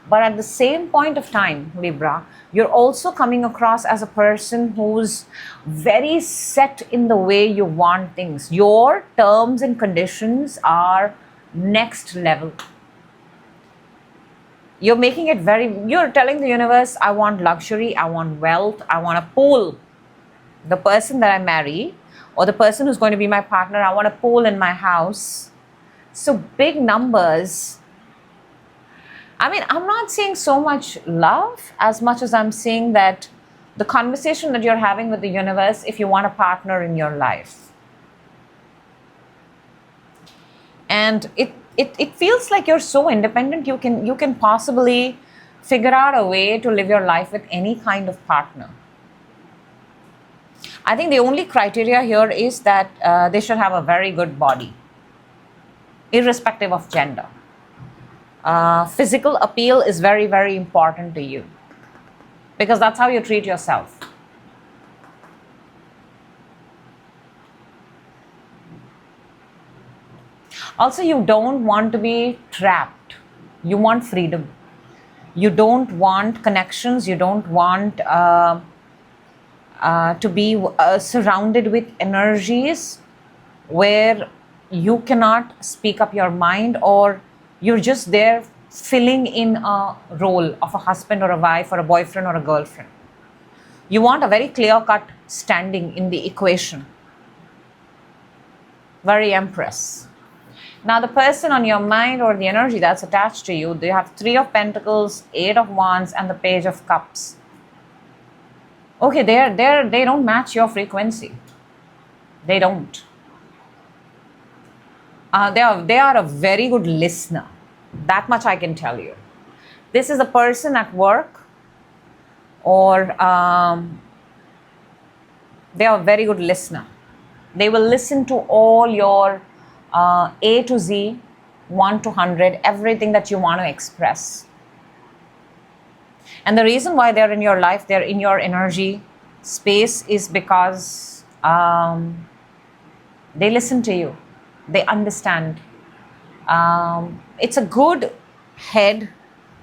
Speaker 1: But at the same point of time, Libra, you're also coming across as a person who's very set in the way you want things. Your terms and conditions are next level. you're making it you're telling the universe, I want luxury, I want wealth, I want to pool the person that I marry or the person who's going to be my partner, I want to pool in my house. So big numbers. I mean, I'm not seeing so much love as much as I'm seeing that the conversation that you're having with the universe, if you want a partner in your life. And it feels like you're so independent, you can possibly figure out a way to live your life with any kind of partner. I think the only criteria here is that they should have a very good body, irrespective of gender. Physical appeal is very, very important to you because that's how you treat yourself. Also, you don't want to be trapped. You want freedom. You don't want connections. You don't want to be surrounded with energies where you cannot speak up your mind, or you're just there filling in a role of a husband or a wife or a boyfriend or a girlfriend. You want a very clear-cut standing in the equation. Very Empress. Now, the person on your mind or the energy that's attached to you, they have 3 of Pentacles, 8 of Wands, and the Page of Cups. Okay, they don't match your frequency. They don't. They are a very good listener. That much I can tell you. This is a person at work, or they are a very good listener. They will listen to all your A to Z, 1 to 100, everything that you want to express. And the reason why they're in your life, they're in your energy space, is because they listen to you. They understand. It's a good head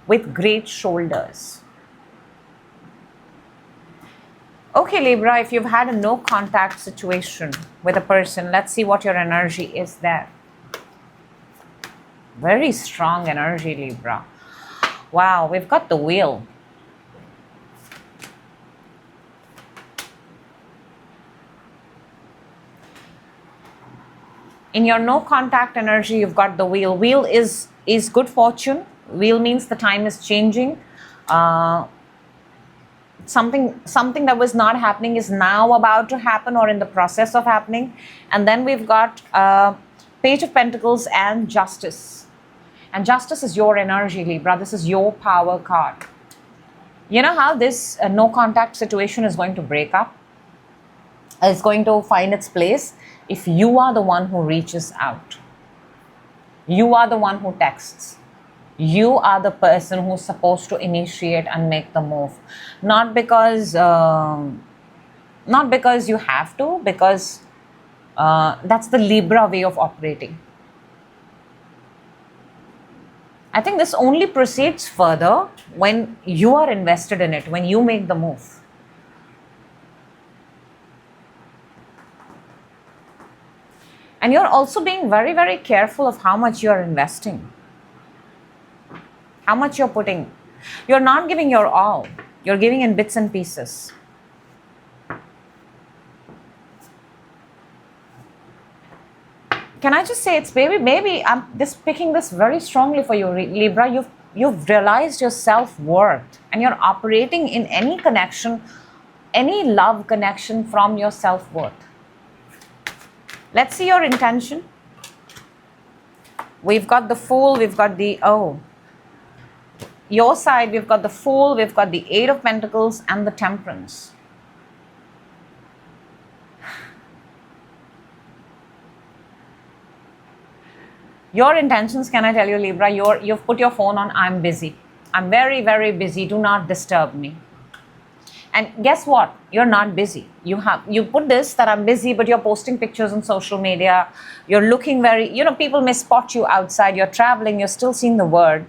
Speaker 1: with great shoulders. Okay, Libra, if you've had a no contact situation with a person, let's see what your energy is there. Very strong energy, Libra. Wow, we've got the Wheel. In your no contact energy, you've got the Wheel. Wheel is good fortune. Wheel means the time is changing. Something that was not happening is now about to happen or in the process of happening. And then we've got Page of Pentacles and Justice. And Justice is your energy, Libra. This is your power card. You know how this no contact situation is going to break up? It's going to find its place if you are the one who reaches out. You are the one who texts. You are the person who's supposed to initiate and make the move. Not because you have to, because that's the Libra way of operating. I think this only proceeds further when you are invested in it, when you make the move. And you're also being very, very careful of how much you're investing. How much you're putting. You're not giving your all. You're giving in bits and pieces. Can I just say, it's maybe I'm just picking this very strongly for you, Libra. You've realized your self-worth, and you're operating in any connection, any love connection from your self-worth. Let's see your intention. We've got the Fool, we've got the your side, we've got the Fool, we've got the 8 of Pentacles and the Temperance. Your intentions, can I tell you, Libra, you've put your phone on, I'm busy. I'm very, very busy. Do not disturb me. And guess what? You're not busy. You put this that I'm busy, but you're posting pictures on social media. You're looking very, people may spot you outside. You're traveling. You're still seeing the world.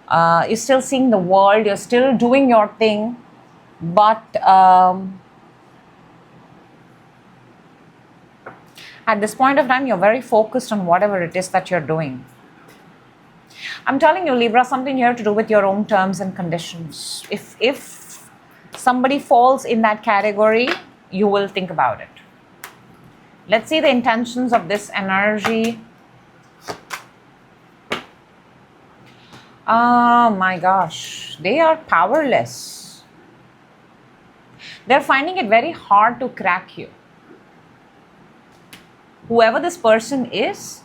Speaker 1: You're still seeing the world. You're still doing your thing. But at this point of time, you're very focused on whatever it is that you're doing. I'm telling you, Libra, something here to do with your own terms and conditions. If somebody falls in that category, you will think about it. Let's see the intentions of this energy. Oh my gosh, they are powerless. They're finding it very hard to crack you. Whoever this person is,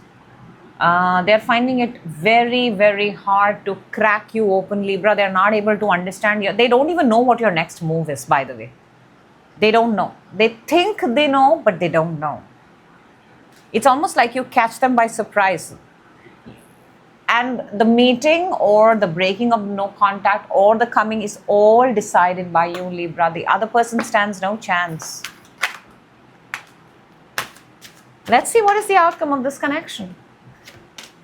Speaker 1: they're finding it very, very hard to crack you open, Libra. They're not able to understand you. They don't even know what your next move is, by the way. They don't know. They think they know, but they don't know. It's almost like you catch them by surprise. And the meeting or the breaking of no contact or the coming is all decided by you, Libra. The other person stands no chance. Let's see what is the outcome of this connection.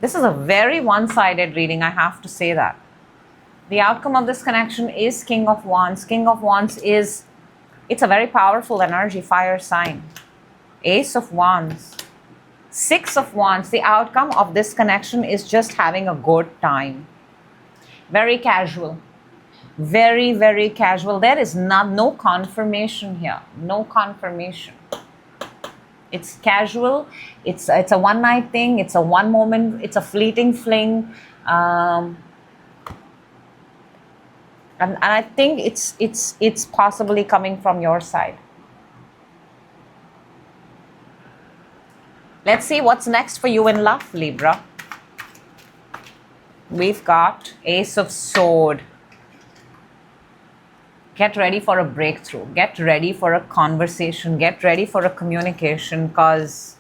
Speaker 1: This is a very one-sided reading, I have to say that. The outcome of this connection is King of Wands. King of Wands is, it's a very powerful energy, fire sign. Ace of Wands. Six of Wands. The outcome of this connection is just having a good time. Very casual. Very, very casual. There is no confirmation here. No confirmation. It's casual. It's a one-night thing. It's a one moment. It's a fleeting fling. And I think it's possibly coming from your side. Let's see what's next for you in love, Libra. We've got Ace of Sword. Get ready for a breakthrough. Get ready for a conversation. Get ready for a communication because,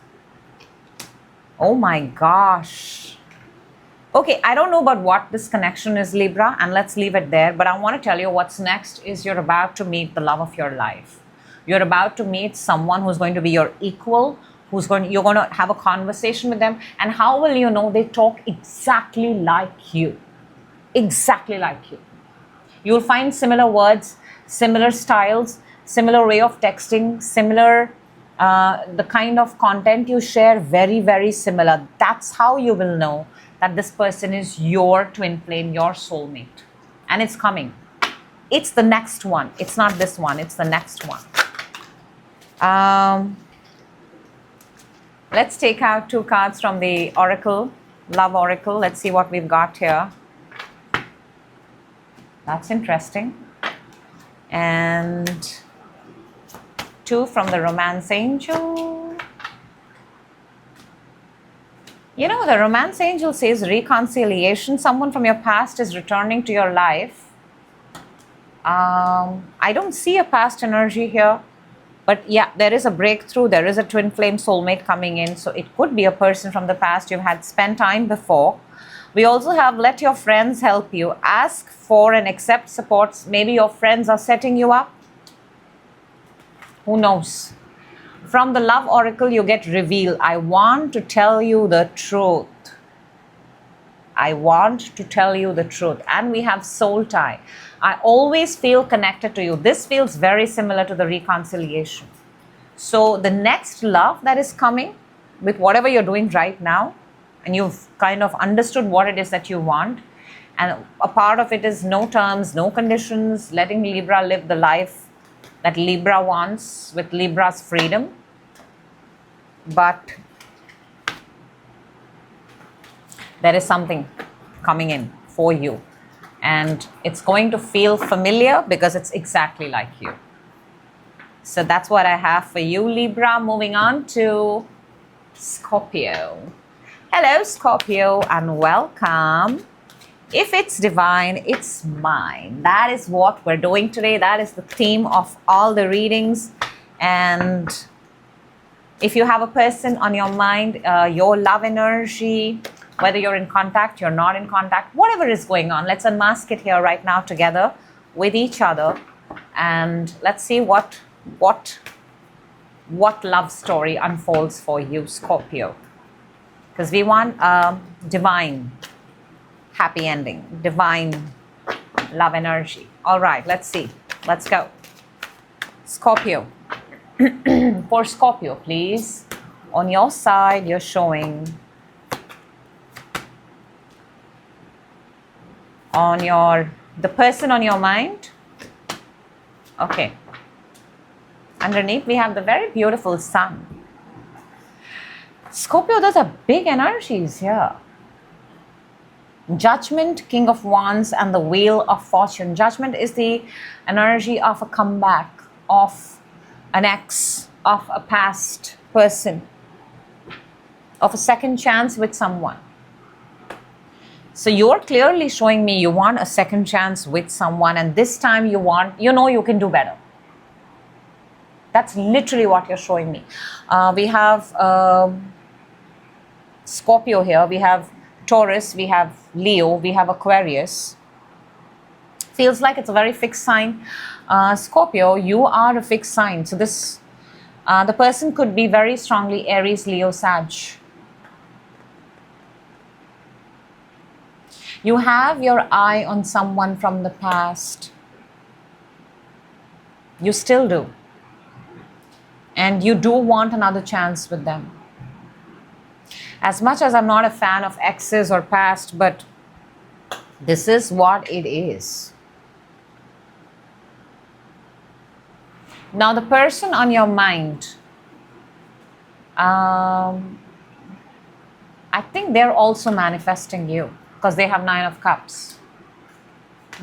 Speaker 1: oh my gosh. Okay, I don't know about what this connection is, Libra, and let's leave it there. But I want to tell you what's next is you're about to meet the love of your life. You're about to meet someone who's going to be your equal, you're going to have a conversation with them. And how will you know? They talk exactly like you. Exactly like you. You'll find similar words, similar styles, similar way of texting, similar, the kind of content you share, very, very similar. That's how you will know that this person is your twin flame, your soulmate. And it's coming. It's the next one. It's not this one. It's the next one. Let's take out two cards from the Oracle, Love Oracle. Let's see what we've got here. That's interesting. And two from the Romance Angel. You know, the Romance Angel says reconciliation. Someone from your past is returning to your life. I don't see a past energy here. But yeah, there is a breakthrough. There is a twin flame soulmate coming in. So it could be a person from the past you've had spent time before. We also have let your friends help you. Ask for and accept supports. Maybe your friends are setting you up. Who knows? From the Love Oracle, you get reveal. I want to tell you the truth. I want to tell you the truth. And we have soul tie. I always feel connected to you. This feels very similar to the reconciliation. So the next love that is coming with whatever you're doing right now, and you've kind of understood what it is that you want, and a part of it is no terms, no conditions, letting Libra live the life that Libra wants with Libra's freedom. But there is something coming in for you. And it's going to feel familiar because it's exactly like you. So that's what I have for you, Libra. Moving on to Scorpio. Hello, Scorpio, and welcome. If it's divine, it's mine. That is what we're doing today. That is the theme of all the readings. And if you have a person on your mind, your love energy, whether you're in contact, you're not in contact, whatever is going on, let's unmask it here right now together with each other. And let's see what love story unfolds for you, Scorpio. Because we want a divine happy ending, divine love energy. All right, let's see. Let's go. Scorpio. For Scorpio, please. On your side, you're showing on the person on your mind. Okay. Underneath we have the very beautiful sun. Scorpio, those are big energies here. Judgment, King of Wands, and the Wheel of Fortune. Judgment is the energy of a comeback, of an ex, of a past person, of a second chance with someone. So you're clearly showing me you want a second chance with someone, and this time you know you can do better. That's literally what you're showing me. We have Scorpio here, we have Taurus, we have Leo, we have Aquarius. Feels like it's a very fixed sign. Scorpio, you are a fixed sign. So this, the person could be very strongly Aries, Leo, Sag. You have your eye on someone from the past. You still do. And you do want another chance with them. As much as I'm not a fan of exes or past, but this is what it is. Now the person on your mind, I think they're also manifesting you because they have 9 of Cups.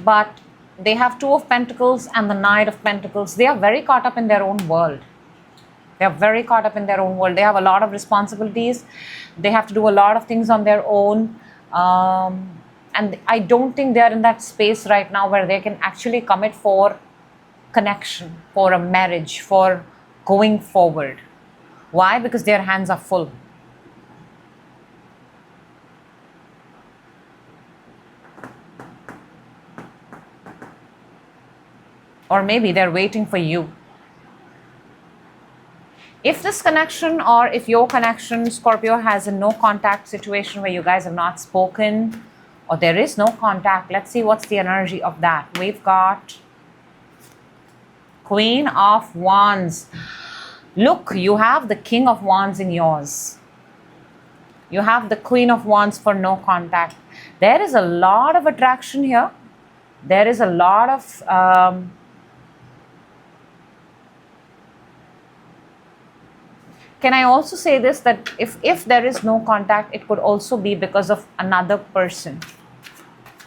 Speaker 1: But they have 2 of Pentacles and the Knight of Pentacles. They are very caught up in their own world. They are very caught up in their own world. They have a lot of responsibilities. They have to do a lot of things on their own. And I don't think they are in that space right now where they can actually commit for connection, for a marriage, for going forward. Why? Because their hands are full. Or maybe they're waiting for you. If this connection or if your connection, Scorpio, has a no contact situation where you guys have not spoken or there is no contact, let's see what's the energy of that. We've got Queen of Wands. Look, you have the King of Wands in yours. You have the Queen of Wands for no contact. There is a lot of attraction here. There is a lot of can I also say this, that if there is no contact, it could also be because of another person.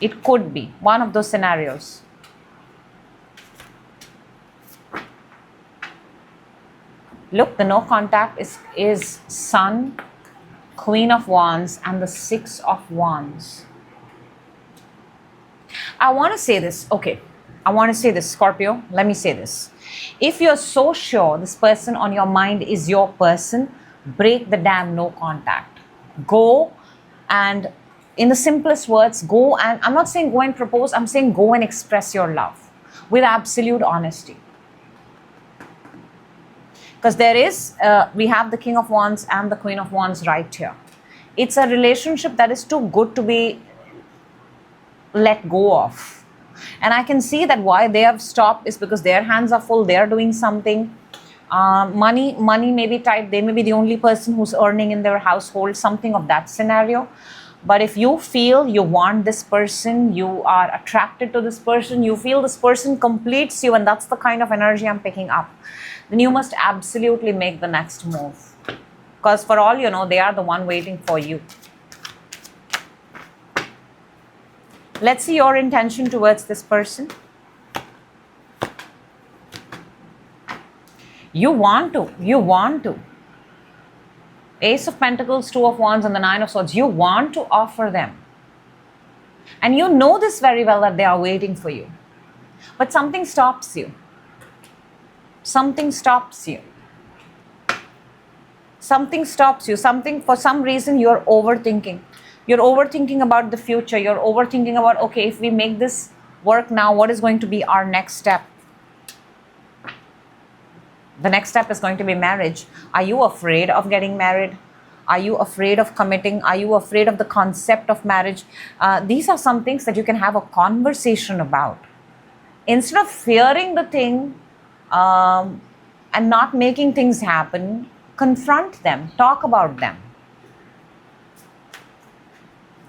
Speaker 1: It could be one of those scenarios. Look, the no contact is Sun, Queen of Wands, and the 6 of Wands. I want to say this, okay. I want to say this, Scorpio. Let me say this. If you're so sure this person on your mind is your person, break the damn no contact. Go and, in the simplest words, go and, I'm not saying go and propose, I'm saying go and express your love with absolute honesty. Because there is, we have the King of Wands and the Queen of Wands right here. It's a relationship that is too good to be let go of. And I can see that why they have stopped is because their hands are full, they're doing something. Money may be tight, they may be the only person who's earning in their household, something of that scenario. But if you feel you want this person, you are attracted to this person, you feel this person completes you, and that's the kind of energy I'm picking up, then you must absolutely make the next move. Because for all you know, they are the one waiting for you. Let's see your intention towards this person. You want to. Ace of Pentacles, 2 of Wands, and the 9 of Swords. You want to offer them. And you know this very well that they are waiting for you. But something stops you. Something stops you. Something stops you. Something, for some reason, you're overthinking. You're overthinking about the future. You're overthinking about, okay, if we make this work now, what is going to be our next step? The next step is going to be marriage. Are you afraid of getting married? Are you afraid of committing? Are you afraid of the concept of marriage? These are some things that you can have a conversation about. Instead of fearing the thing and not making things happen, confront them, talk about them.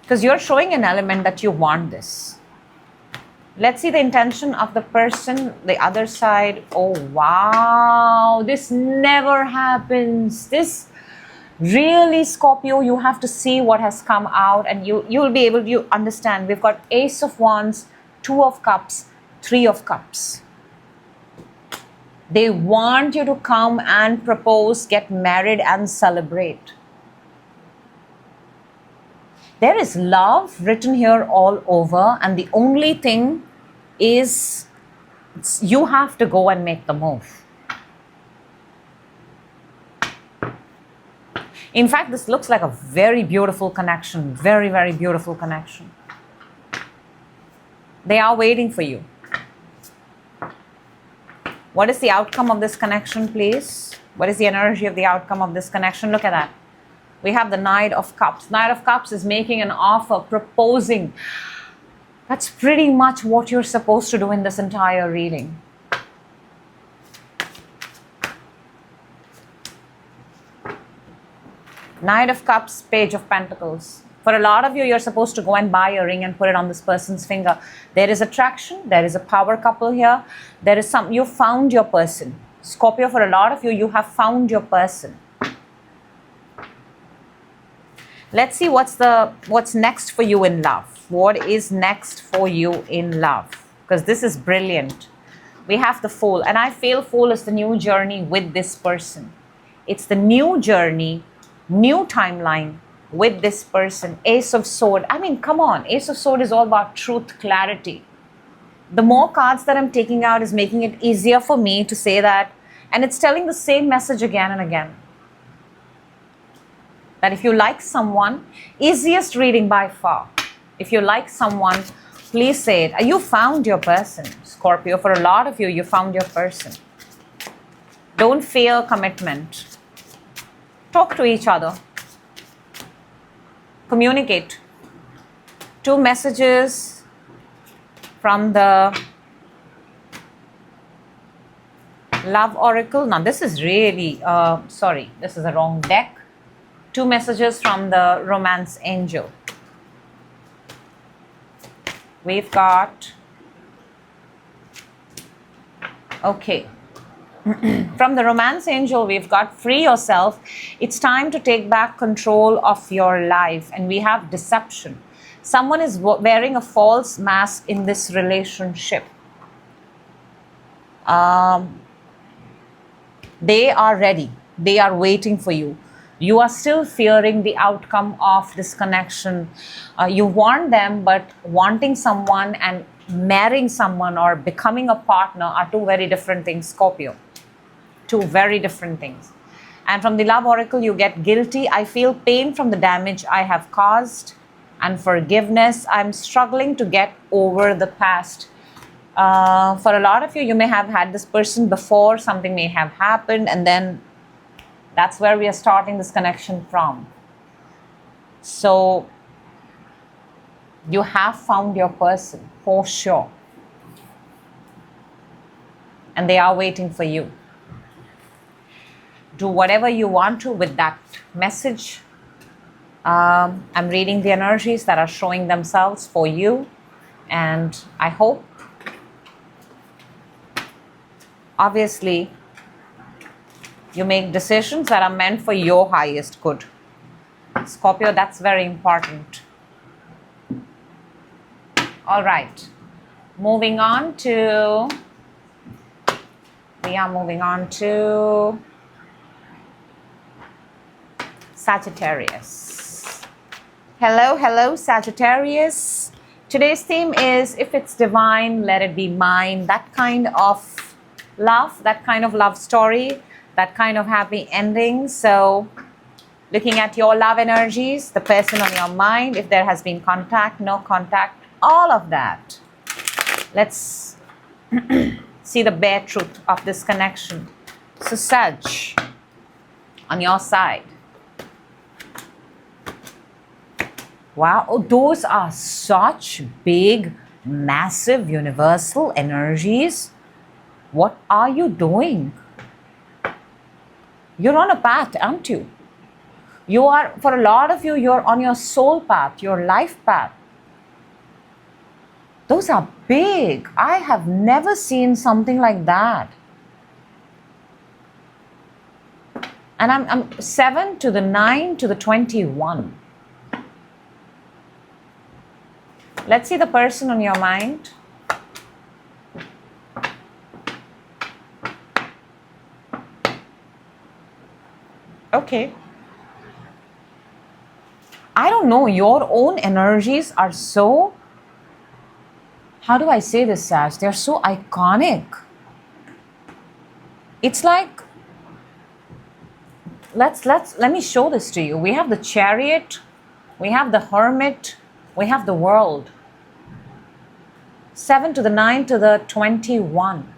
Speaker 1: Because you're showing an element that you want this. Let's see the intention of the person, the other side. Oh, wow. This never happens. This really, Scorpio, you have to see what has come out, and you'll be able to understand. We've got Ace of Wands, Two of Cups, Three of Cups. They want you to come and propose, get married and celebrate. There is love written here all over, and the only thing is you have to go and make the move. In fact, this looks like a very beautiful connection, very, very beautiful connection. They are waiting for you. What is the outcome of this connection, please? What is the energy of the outcome of this connection? Look at that. We have the Knight of Cups. Knight of Cups is making an offer, proposing. That's pretty much what you're supposed to do in this entire reading. Knight of Cups, Page of Pentacles. For a lot of you, you're supposed to go and buy a ring and put it on this person's finger. There is attraction. There is a power couple here. There is you found your person. Scorpio, for a lot of you, you have found your person. Let's see what's next for you in love. What is next for you in love? Because this is brilliant. We have the Fool, and I feel Fool is the new journey with this person. It's the new journey, new timeline with this person. Ace of Sword. I mean, come on. Ace of Sword is all about truth, clarity. The more cards that I'm taking out is making it easier for me to say that, and it's telling the same message again and again. That if you like someone, easiest reading by far. If you like someone, please say it. You found your person, Scorpio. For a lot of you, you found your person. Don't fear commitment. Talk to each other. Communicate. Two messages from the Love Oracle. Now, this is really, sorry, this is the wrong deck. Two messages from the Romance Angel. We've got, okay. From the Romance Angel, we've got free yourself. It's time to take back control of your life. And we have deception. Someone is wearing a false mask in this relationship. They are ready. They are waiting for you. You are still fearing the outcome of this connection. You want them, but wanting someone and marrying someone or becoming a partner are two very different things, Scorpio. Two very different things. And from the Love Oracle, you get guilty. I feel pain from the damage I have caused, and forgiveness. I'm struggling to get over the past. For a lot of you, you may have had this person before. Something may have happened, and then that's where we are starting this connection from. So you have found your person for sure. And they are waiting for you. Do whatever you want to with that message. I'm reading the energies that are showing themselves for you. And I hope, obviously, you make decisions that are meant for your highest good. Scorpio, that's very important. All right. We are moving on to Sagittarius. Hello, Sagittarius. Today's theme is, if it's divine, let it be mine. That kind of love, that kind of love story, that kind of happy ending. So looking at your love energies, the person on your mind, if there has been contact, no contact, all of that. Let's see the bare truth of this connection. So Sag, on your side. Wow, oh, those are such big, massive, universal energies. What are you doing? You're on a path, aren't you? You are, for a lot of you, you're on your soul path, your life path. Those are big. I have never seen something like that. And I'm 7 to the 9 to the 21. Let's see the person on your mind. Okay. I don't know, your own energies are so, how do I say this, Sag? They're so iconic. It's like, let me show this to you. We have the Chariot, we have the Hermit, we have the World. 7 to the 9 to the 21.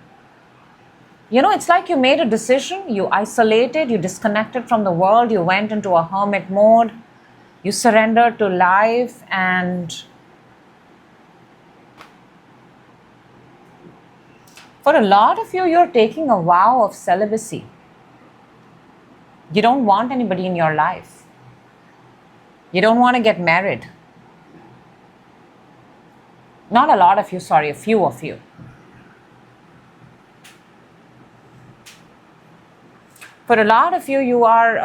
Speaker 1: You know, it's like you made a decision, you isolated, you disconnected from the world, you went into a hermit mode, you surrendered to life, and for a lot of you, you're taking a vow of celibacy. You don't want anybody in your life. You don't want to get married. Not a lot of you, sorry, a few of you. For a lot of you, you are,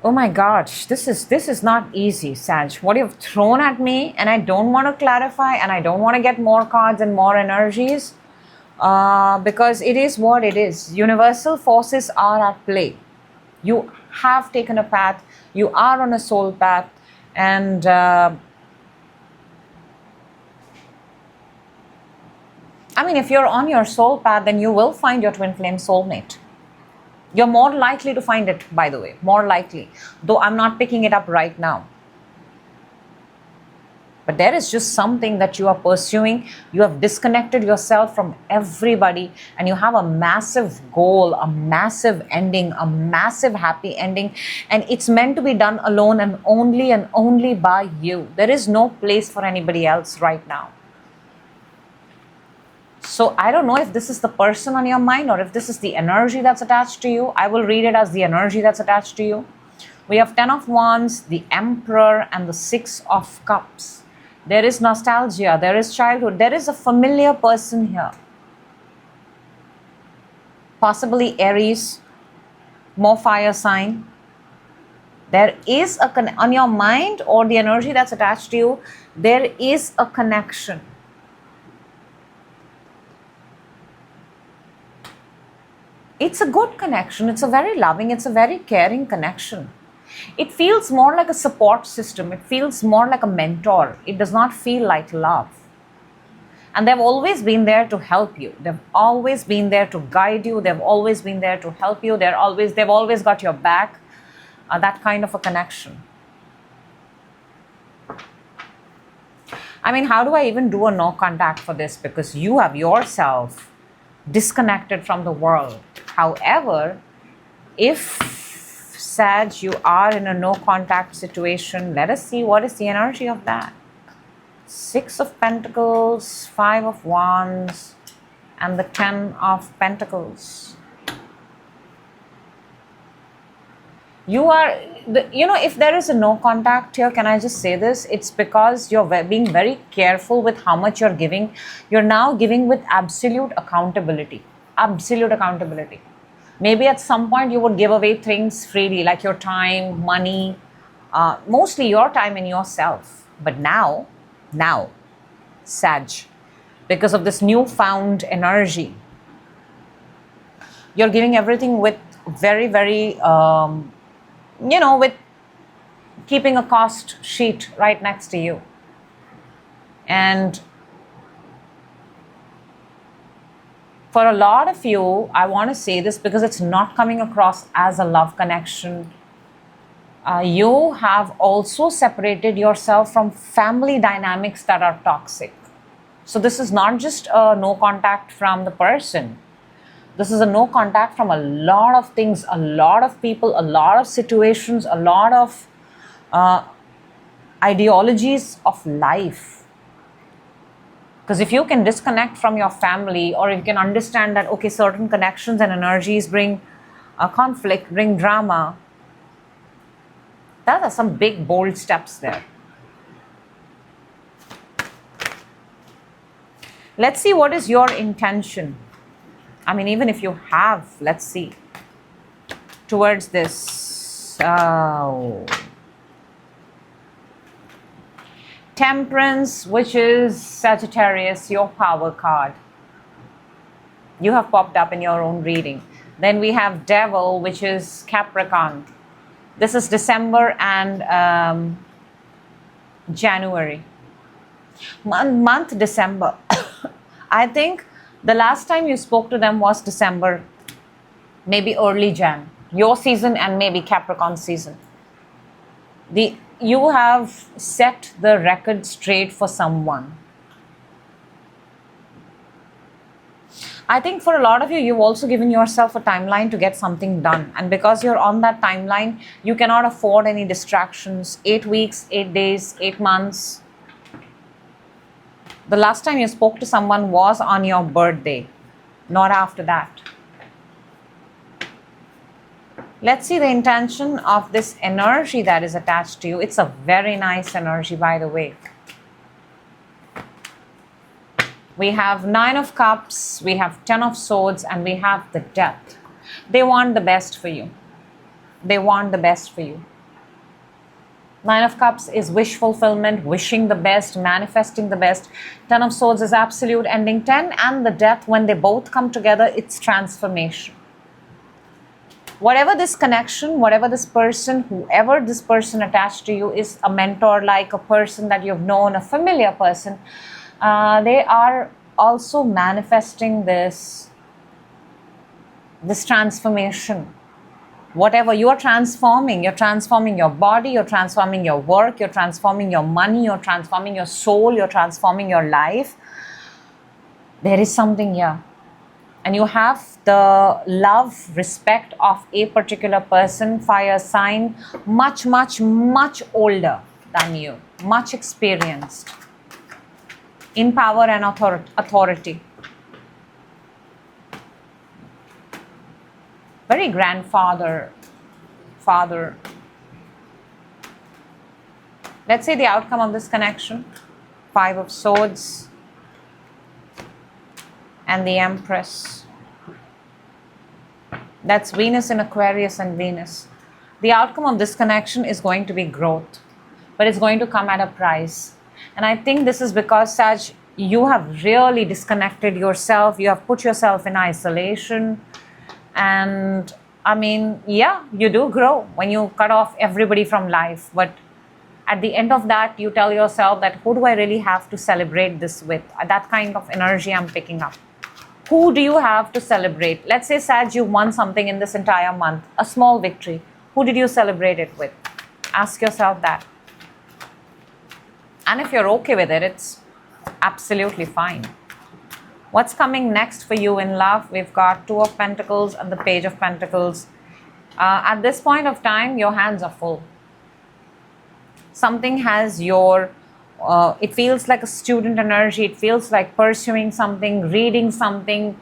Speaker 1: oh my gosh, this is not easy, Sag. What you've thrown at me, and I don't want to clarify, and I don't want to get more cards and more energies, because it is what it is. Universal forces are at play. You have taken a path, you are on a soul path, and I mean, if you're on your soul path, then you will find your twin flame soulmate. You're more likely to find it, by the way, more likely. Though I'm not picking it up right now. But there is just something that you are pursuing. You have disconnected yourself from everybody, and you have a massive goal, a massive ending, a massive happy ending. And it's meant to be done alone and only by you. There is no place for anybody else right now. So I don't know if this is the person on your mind or if this is the energy that's attached to you. I will read it as the energy that's attached to you. We have 10 of Wands, the Emperor, and the 6 of Cups. There is nostalgia, there is childhood, there is a familiar person here. Possibly Aries, more fire sign. There is on your mind or the energy that's attached to you, there is a connection. It's a good connection. It's a very loving, it's a very caring connection. It feels more like a support system. It feels more like a mentor. It does not feel like love. And they've always been there to help you. They've always been there to guide you. They've always been there to help you. They've always got your back. That kind of a connection. I mean, how do I even do a no contact for this? Because you have yourself disconnected from the world. However, if Sag, you are in a no contact situation, let us see what is the energy of that. 6 of Pentacles, 5 of Wands, and the 10 of Pentacles. You are, if there is a no contact here, can I just say this? It's because you're being very careful with how much you're giving. You're now giving with absolute accountability. Absolute accountability. Maybe at some point you would give away things freely, like your time, money, mostly your time and yourself. But now, Sag, because of this newfound energy, you're giving everything with very, very, with keeping a cost sheet right next to you. And for a lot of you, I want to say this because it's not coming across as a love connection. You have also separated yourself from family dynamics that are toxic. So this is not just a no contact from the person. This is a no contact from a lot of things, a lot of people, a lot of situations, a lot of ideologies of life. Because if you can disconnect from your family, or if you can understand that, okay, certain connections and energies bring conflict, bring drama, that are some big, bold steps there. Let's see what is your intention. I mean, even if you have, let's see, towards this. Oh. Temperance, which is Sagittarius, your power card. You have popped up in your own reading. Then we have Devil, which is Capricorn. This is December and January. Month December. I think the last time you spoke to them was December, maybe early Jan. Your season and maybe Capricorn season. You have set the record straight for someone. I think for a lot of you, you've also given yourself a timeline to get something done. And because you're on that timeline, you cannot afford any distractions. 8 weeks, 8 days, 8 months. The last time you spoke to someone was on your birthday, not after that. Let's see the intention of this energy that is attached to you. It's a very nice energy, by the way. We have 9 of Cups, we have 10 of Swords, and we have the Death. They want the best for you. They want the best for you. 9 of Cups is wish fulfillment, wishing the best, manifesting the best. 10 of Swords is absolute ending. 10 and the Death, when they both come together, it's transformation. Whatever this connection, whatever this person, whoever this person attached to you is a mentor, like a person that you've known, a familiar person, they are also manifesting this transformation. Whatever you are transforming your body, you're transforming your work, you're transforming your money, you're transforming your soul, you're transforming your life. There is something here. And you have the love, respect of a particular person, fire sign, much, much, much older than you, much experienced in power and authority. Very grandfather, father. Let's see the outcome of this connection. 5 of Swords and the Empress. That's Venus in Aquarius and Venus. The outcome of this connection is going to be growth, but it's going to come at a price. And I think this is because, Sag, you have really disconnected yourself. You have put yourself in isolation. And I mean, yeah, you do grow when you cut off everybody from life. But at the end of that, you tell yourself that who do I really have to celebrate this with? That kind of energy I'm picking up. Who do you have to celebrate? Let's say, Sag, you won something in this entire month, a small victory. Who did you celebrate it with? Ask yourself that. And if you're okay with it, it's absolutely fine. What's coming next for you in love? We've got 2 of Pentacles and the Page of Pentacles. At this point of time, your hands are full. Something has your, it feels like a student energy. It feels like pursuing something, reading something,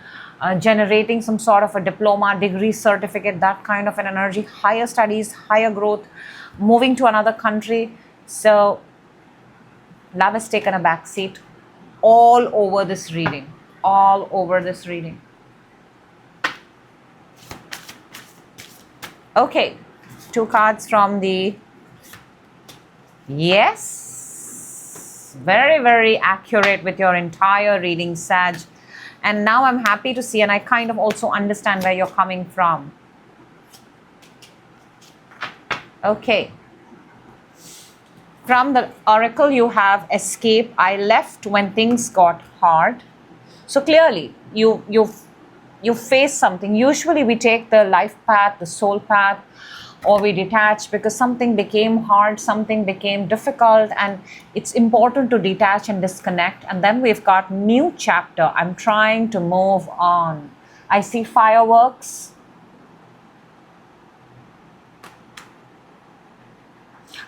Speaker 1: generating some sort of a diploma, degree, certificate, that kind of an energy. Higher studies, higher growth, moving to another country. So love has taken a back seat all over this reading. All over this reading. Okay, 2 cards from the... Yes, very, very accurate with your entire reading, Sag. And now I'm happy to see, and I kind of also understand where you're coming from. Okay. From the Oracle, you have escape. I left when things got hard. So clearly, you face something. Usually we take the life path, the soul path, or we detach because something became hard, something became difficult, and it's important to detach and disconnect. And then we've got new chapter. I'm trying to move on. I see fireworks.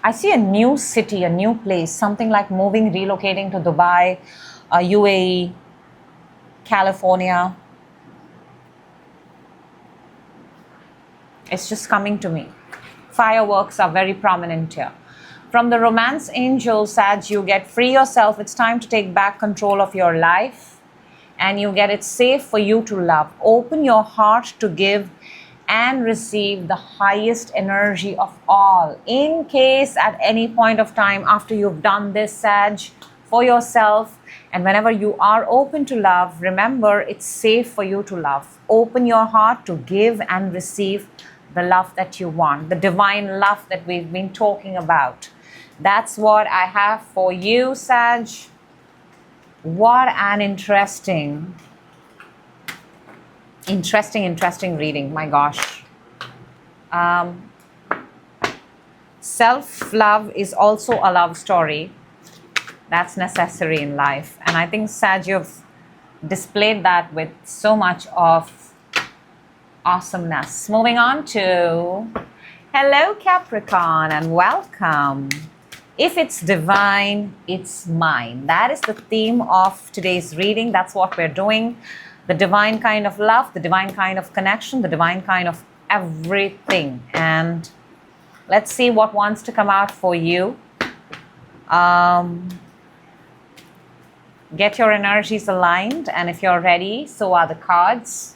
Speaker 1: I see a new city, a new place, something like moving, relocating to Dubai, UAE, California. It's just coming to me. Fireworks are very prominent here. From the romance angel, Sag, you get free yourself. It's time to take back control of your life. and you get it safe for you to love. Open your heart to give and receive the highest energy of all. In case at any point of time after you've done this, Sag, for yourself, and whenever you are open to love, remember it's safe for you to love. Open your heart to give and receive the love that you want, the divine love that we've been talking about. That's what I have for you, Sag. What an interesting reading. My gosh. Self-love is also a love story. That's necessary in life. And I think, Sag, you've displayed that with so much of awesomeness. Moving on to hello, Capricorn, and welcome. If it's divine, it's mine. That is the theme of today's reading. That's what we're doing. The divine kind of love, the divine kind of connection, the divine kind of everything. And let's see what wants to come out for you. Get your energies aligned, and if you're ready, so are the cards.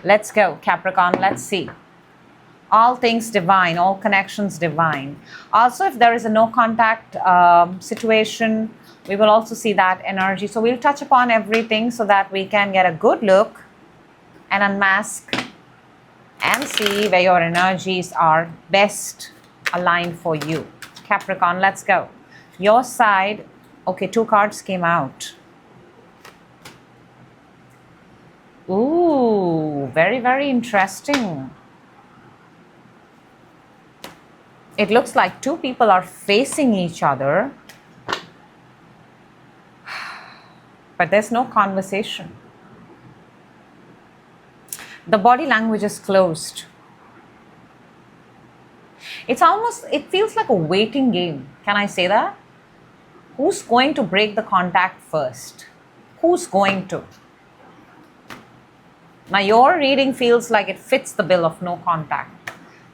Speaker 1: Let's go, Capricorn. Let's see. All things divine, all connections divine. Also, if there is a no contact situation, we will also see that energy. So we'll touch upon everything so that we can get a good look and unmask and see where your energies are best aligned for you. Capricorn, let's go. Your side. Okay, 2 cards came out. Ooh, very, very interesting. It looks like 2 people are facing each other, but there's no conversation. The body language is closed. It feels like a waiting game. Can I say that? Who's going to break the contact first? Who's going to? Now your reading feels like it fits the bill of no contact.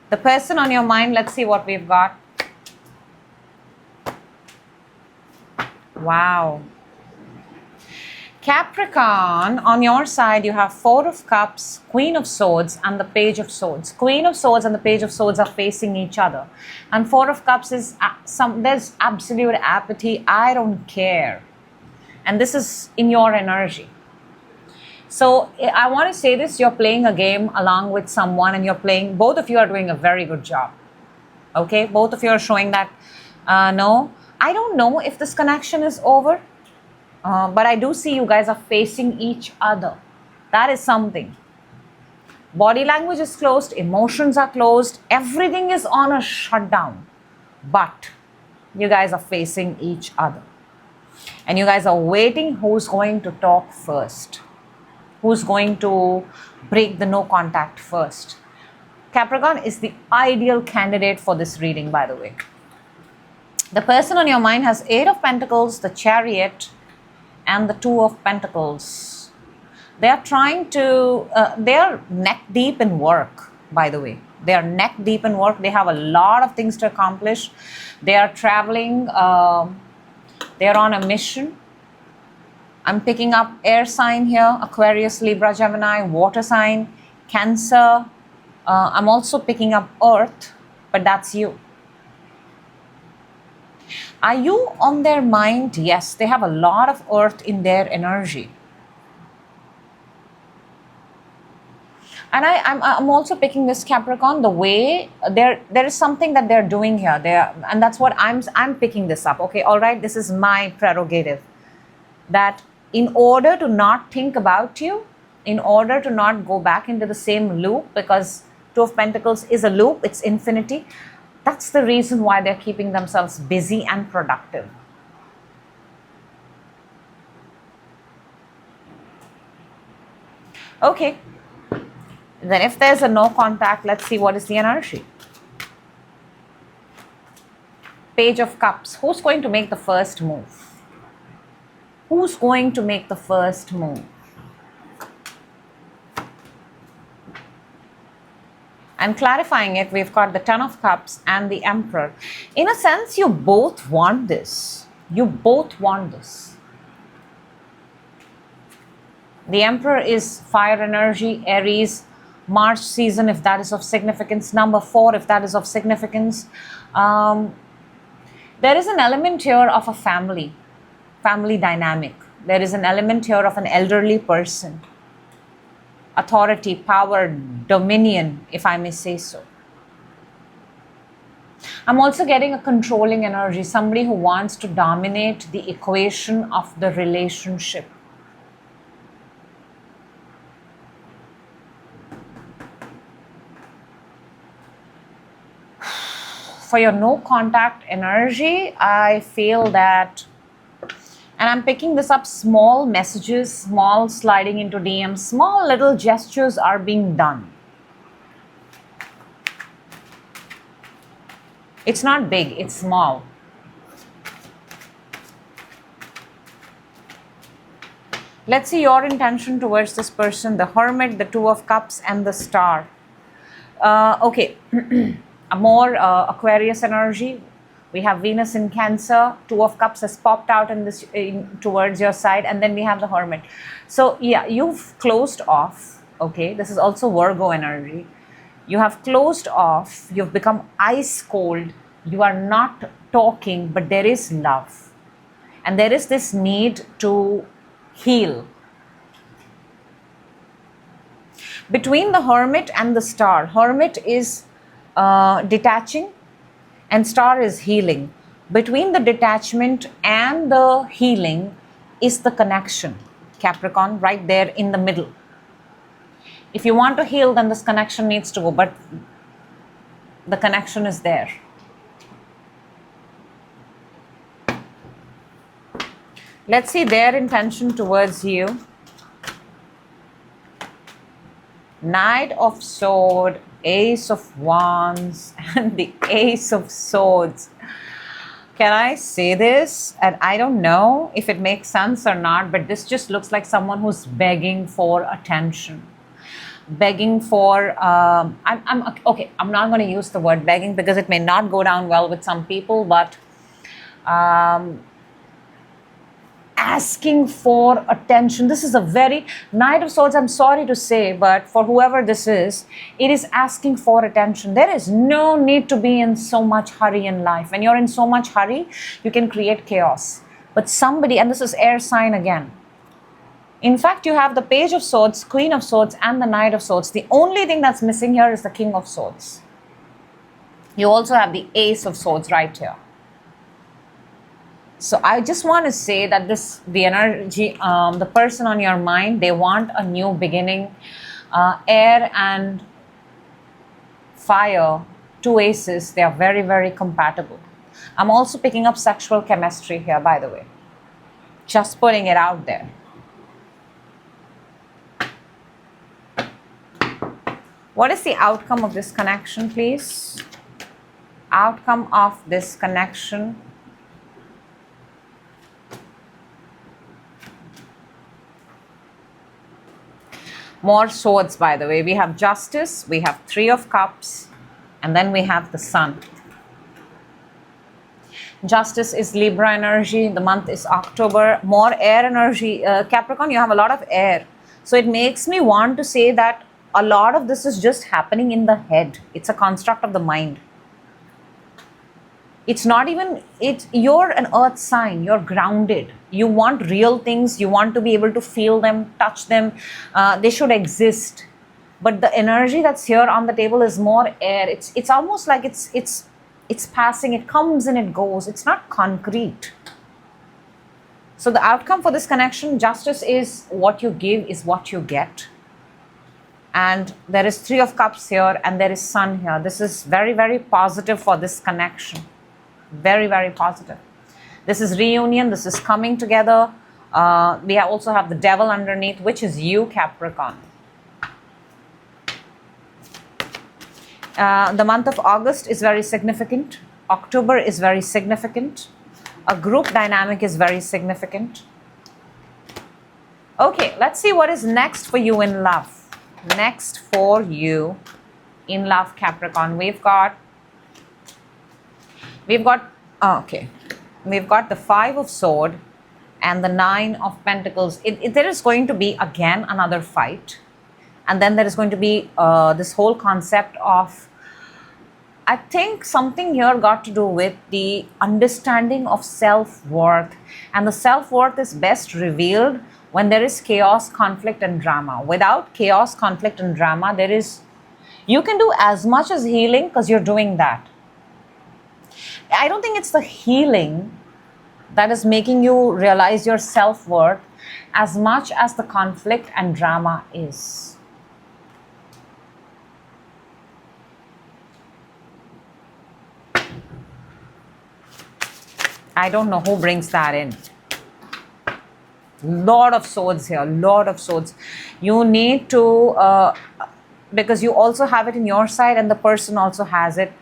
Speaker 1: The person on your mind, let's see what we've got. Wow. Capricorn, on your side, you have 4 of Cups, Queen of Swords, and the Page of Swords. Queen of Swords and the Page of Swords are facing each other. And 4 of Cups is there's absolute apathy. I don't care. And this is in your energy. So I want to say this, you're playing a game along with someone, and both of you are doing a very good job. Okay, both of you are showing that, no, I don't know if this connection is over. But I do see you guys are facing each other. That is something. Body language is closed. Emotions are closed. Everything is on a shutdown. But you guys are facing each other. And you guys are waiting who's going to talk first. Who's going to break the no contact first. Capricorn is the ideal candidate for this reading, by the way. The person on your mind has 8 of Pentacles, the Chariot, and the 2 of Pentacles. They are trying to, they are neck deep in work, by the way. They are neck deep in work. They have a lot of things to accomplish. They are traveling. They are on a mission. I'm picking up air sign here, Aquarius, Libra, Gemini, water sign, Cancer. I'm also picking up Earth, but that's you. Are you on their mind? Yes, they have a lot of Earth in their energy. And I'm also picking this, Capricorn, the way there is something that they're doing here. And that's what I'm picking this up. Okay, all right, this is my prerogative. That in order to not think about you, in order to not go back into the same loop, because 2 of Pentacles is a loop, it's infinity. That's the reason why they're keeping themselves busy and productive. Okay. Then if there's a no contact, let's see what is the energy. Page of Cups. Who's going to make the first move? Who's going to make the first move? And clarifying it, we've got the 10 of Cups and the Emperor. In a sense, you both want this. You both want this. The Emperor is fire energy, Aries, March season, if that is of significance. Number 4, if that is of significance. There is an element here of a family dynamic. There is an element here of an elderly person. Authority, power, dominion, if I may say so. I'm also getting a controlling energy, somebody who wants to dominate the equation of the relationship. For your no contact energy, I feel that, and I'm picking this up, small messages, small sliding into DMs, small little gestures are being done. It's not big, it's small. Let's see your intention towards this person. The Hermit, the Two of Cups, and the Star. Okay. A more Aquarius energy. We have Venus in Cancer. Two of Cups has popped out towards your side, and then we have the Hermit. So yeah, you've closed off. Okay, this is also Virgo energy. You have closed off. You've become ice cold. You are not talking, but there is love, and there is this need to heal. Between the Hermit and the Star, Hermit is detaching and Star is healing. Between the detachment and the healing is the connection, Capricorn, right there in the middle. If you want to heal, then this connection needs to go, but the connection is there. Let's see their intention towards you. Knight of Swords, Ace of Wands, and the Ace of Swords. Can I say this? And I don't know if it makes sense or not, but this just looks like someone who's begging for attention. Begging for, okay, I'm not going to use the word begging because it may not go down well with some people, but asking for attention. This is a very Knight of Swords, I'm sorry to say, but for whoever this is, it is asking for attention. There is no need to be in so much hurry in life. When you're in so much hurry, you can create chaos. But somebody, and this is air sign again. In fact, you have the Page of Swords, Queen of Swords, and the Knight of Swords. The only thing that's missing here is the King of Swords. You also have the Ace of Swords right here. So I just want to say that the energy, the person on your mind, they want a new beginning. Air and fire, two aces, they are very, very compatible. I'm also picking up sexual chemistry here, by the way. Just putting it out there. What is the outcome of this connection, please? Outcome of this connection. More swords, by the way. We have Justice, we have Three of Cups, and then we have the Sun. Justice is Libra energy. The month is October. More air energy. Capricorn, you have a lot of air. So it makes me want to say that a lot of this is just happening in the head. It's a construct of the mind. It's not even, you're an earth sign, you're grounded. You want real things, you want to be able to feel them, touch them, they should exist. But the energy that's here on the table is more air. It's almost like it's passing, it comes and it goes. It's not concrete. So the outcome for this connection, Justice is what you give is what you get. And there is Three of Cups here and there is Sun here. This is very, very positive for this connection. Very, very positive. This is reunion. This is coming together. We also have the Devil underneath, which is you, Capricorn. The month of August is very significant. October is very significant. A group dynamic is very significant. Okay, let's see what is next for you in love. Next for you in love, Capricorn. We've got the Five of Swords and the Nine of Pentacles. There is going to be again another fight, and then there is going to be this whole concept of, I think something here got to do with the understanding of self-worth, and the self-worth is best revealed when there is chaos, conflict and drama. Without chaos, conflict and drama, you can do as much as healing because you're doing that. I don't think it's the healing that is making you realize your self-worth as much as the conflict and drama is. I don't know who brings that in. Lord of Swords here, Lord of Swords. You need to, because you also have it in your side and the person also has it.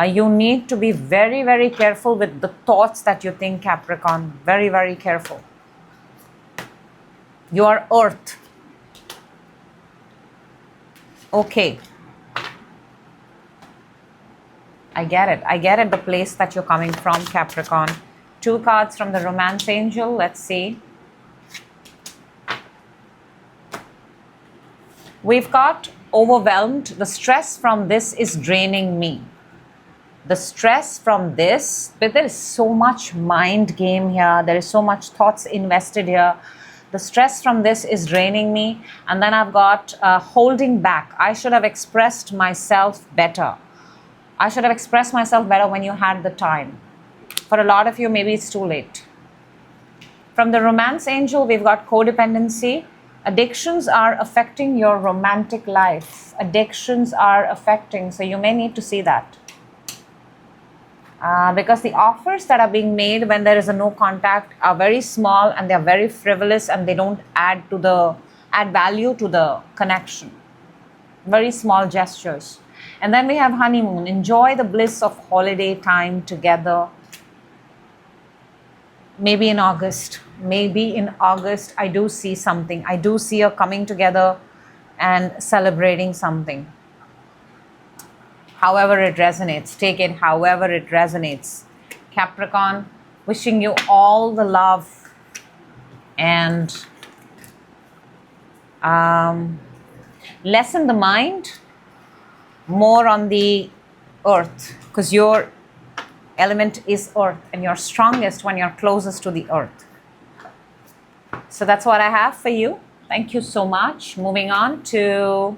Speaker 1: You need to be very, very careful with the thoughts that you think, Capricorn. Very, very careful. You are Earth. Okay. I get it. I get it, the place that you're coming from, Capricorn. 2 cards from the Romance Angel. Let's see. We've got overwhelmed. The stress from this is draining me. The stress from this, but there is so much mind game here. There is so much thoughts invested here. The stress from this is draining me. And then I've got holding back. I should have expressed myself better. I should have expressed myself better when you had the time. For a lot of you, maybe it's too late. From the Romance Angel, we've got codependency. Addictions are affecting your romantic life. Addictions are affecting, so you may need to see that. Because the offers that are being made when there is a no contact are very small and they're very frivolous and they don't add value to the connection. Very small gestures. And then we have honeymoon. Enjoy the bliss of holiday time together. Maybe in August. Maybe in August, I do see something. I do see you coming together and celebrating something. However it resonates. Take it however it resonates. Capricorn, wishing you all the love and lessen the mind. More on the earth, because your element is earth and you're strongest when you're closest to the earth. So that's what I have for you. Thank you so much. We're moving on to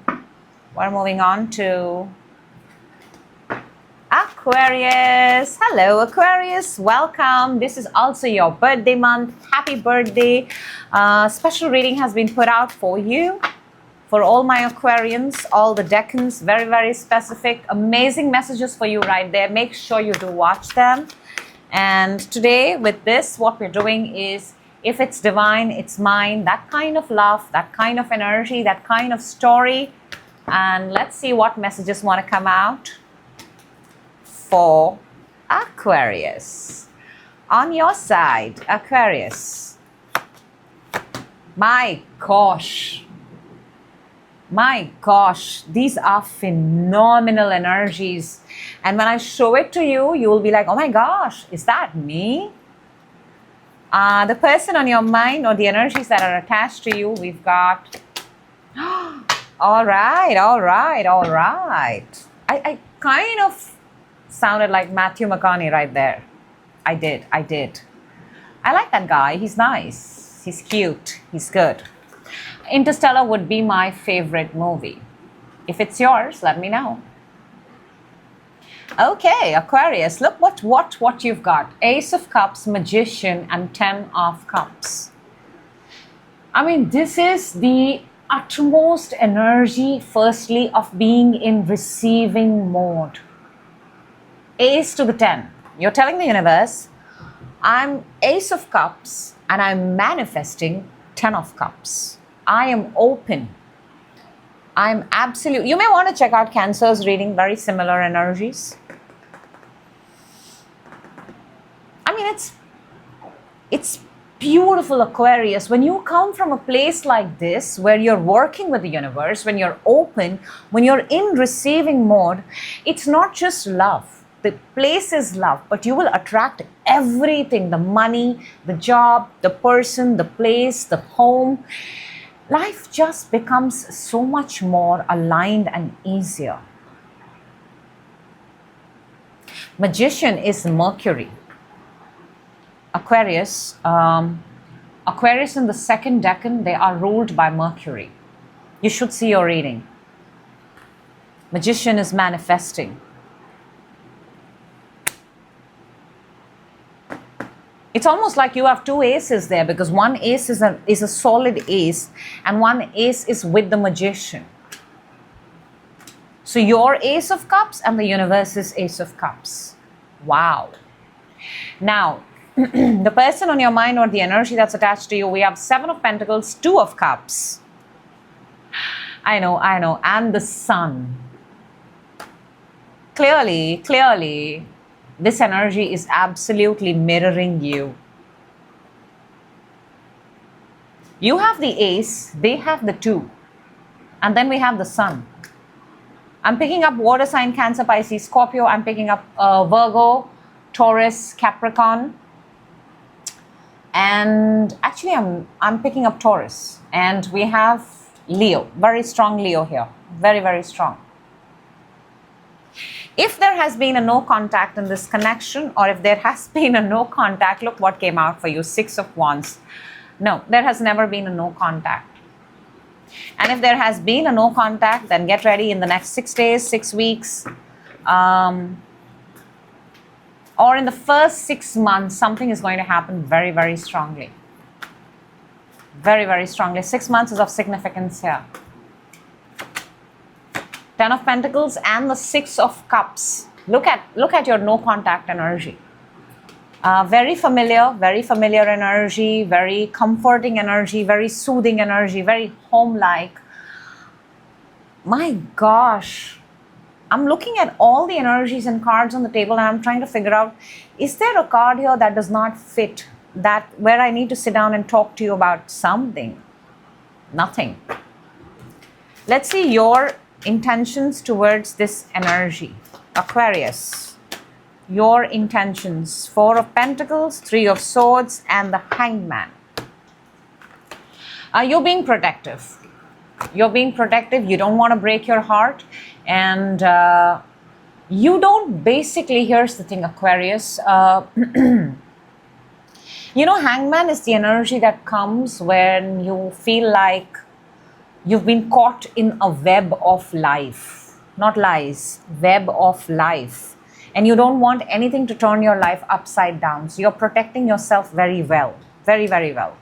Speaker 1: Aquarius. Hello, Aquarius. Welcome. This is also your birthday month. Happy birthday. Special reading has been put out for you. For all my Aquarians, all the decans, very, very specific, amazing messages for you right there. Make sure you do watch them. And today with this, what we're doing is, if it's divine, it's mine. That kind of love, that kind of energy, that kind of story. And let's see what messages want to come out for Aquarius. On your side, Aquarius. My gosh. My gosh, these are phenomenal energies. And when I show it to you, you will be like, oh my gosh, is that me? The person on your mind or the energies that are attached to you, we've got, all right. I kind of sounded like Matthew McConaughey right there. I did. I like that guy. He's nice. He's cute. He's good. Interstellar would be my favorite movie. If it's yours, let me know. Okay, Aquarius, look what you've got. Ace of Cups, Magician, and 10 of Cups. I mean, this is the utmost energy, firstly, of being in receiving mode. Ace to the 10. You're telling the universe, I'm Ace of Cups, and I'm manifesting 10 of Cups. I am open. I'm absolute. You may want to check out Cancer's reading, very similar energies. I mean, it's beautiful, Aquarius. When you come from a place like this, where you're working with the universe, when you're open, when you're in receiving mode, it's not just love. the place is love, but you will attract everything, the money, the job, the person, the place, the home. Life just becomes so much more aligned and easier. Magician is Mercury. Aquarius, Aquarius in the second decan, they are ruled by Mercury. You should see your reading. Magician is manifesting. It's almost like you have two aces there, because one ace is a solid ace and one ace is with the Magician. So your Ace of Cups and the universe's Ace of Cups. Wow. Now, the person on your mind or the energy that's attached to you, we have Seven of Pentacles, Two of Cups. I know. And the Sun. Clearly, this energy is absolutely mirroring you. You have the Ace, they have the Two. And then we have the Sun. I'm picking up water sign, Cancer, Pisces, Scorpio. I'm picking up Virgo, Taurus, Capricorn. And actually, I'm picking up Taurus. And we have Leo, very strong Leo here. Very, very strong. If there has been a no contact in this connection, or if there has been a no contact, look what came out for you, Six of Wands. No, there has never been a no contact. And if there has been a no contact, then get ready in the next 6 days, 6 weeks, or in the first 6 months, something is going to happen very, very strongly. Very, very strongly. 6 months is of significance here. Ten of Pentacles and the Six of Cups. Look at your no contact energy. Very familiar energy, very comforting energy, very soothing energy, very home-like. My gosh, I'm looking at all the energies and cards on the table and I'm trying to figure out, is there a card here that does not fit, that where I need to sit down and talk to you about something? Nothing. Let's see your intentions towards this energy. Aquarius. Your intentions. Four of Pentacles, Three of Swords, and the Hangman. You're being protective. You're being protective. You don't want to break your heart. And you don't basically, here's the thing, Aquarius. You know, Hangman is the energy that comes when you feel like you've been caught in a web of life. Not lies, web of life. And you don't want anything to turn your life upside down. So you're protecting yourself very well. Very, very well.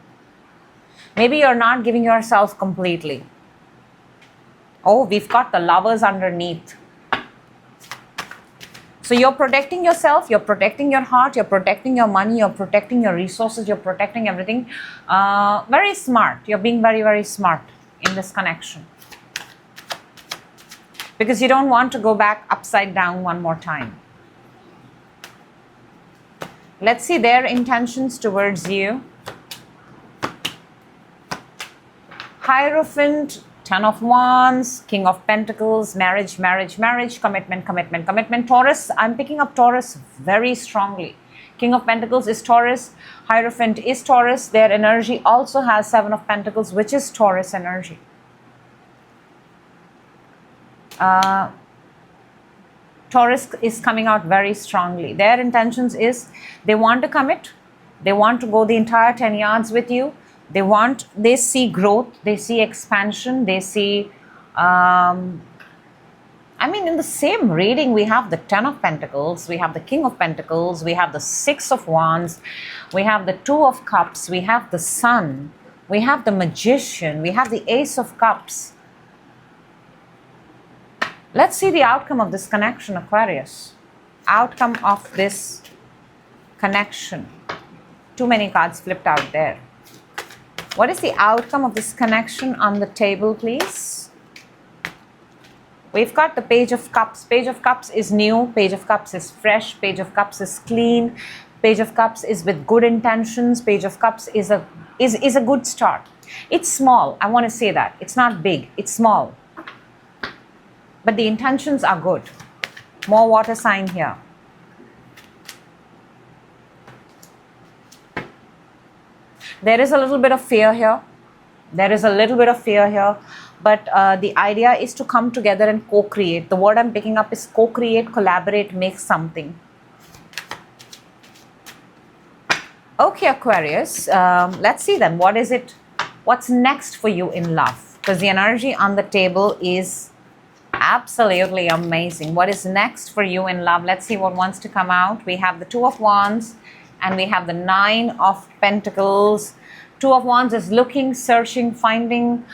Speaker 1: Maybe you're not giving yourself completely. Oh, we've got the Lovers underneath. So you're protecting yourself, you're protecting your heart, you're protecting your money, you're protecting your resources, you're protecting everything. Very smart. You're being very, very smart in this connection. Because you don't want to go back upside down one more time. Let's see their intentions towards you. Hierophant, Ten of Wands, King of Pentacles, marriage, commitment. Taurus, I'm picking up Taurus very strongly. King of Pentacles is Taurus. Hierophant is Taurus. Their energy also has Seven of Pentacles, which is Taurus energy. Taurus is coming out very strongly. Their intentions is they want to commit. They want to go the entire 10 yards with you. They see growth. They see expansion. They see, in the same reading, we have the Ten of Pentacles. We have the King of Pentacles. We have the Six of Wands. We have the Two of Cups. We have the Sun. We have the Magician. We have the Ace of Cups. Let's see the outcome of this connection, Aquarius. Outcome of this connection. Too many cards flipped out there. What is the outcome of this connection on the table, please? We've got the Page of Cups. Page of Cups is new. Page of Cups is fresh. Page of Cups is clean. Page of Cups is with good intentions. Page of Cups is a good start. It's small. I want to say that. It's not big. It's small. But the intentions are good. More water sign here. There is a little bit of fear here. There is a little bit of fear here. But the idea is to come together and co-create. The word I'm picking up is co-create, collaborate, make something. Okay, Aquarius, let's see then. What is it? What's next for you in love? Because the energy on the table is absolutely amazing. What is next for you in love? Let's see what wants to come out. We have the Two of Wands and we have the Nine of Pentacles. Two of Wands is looking, searching, finding,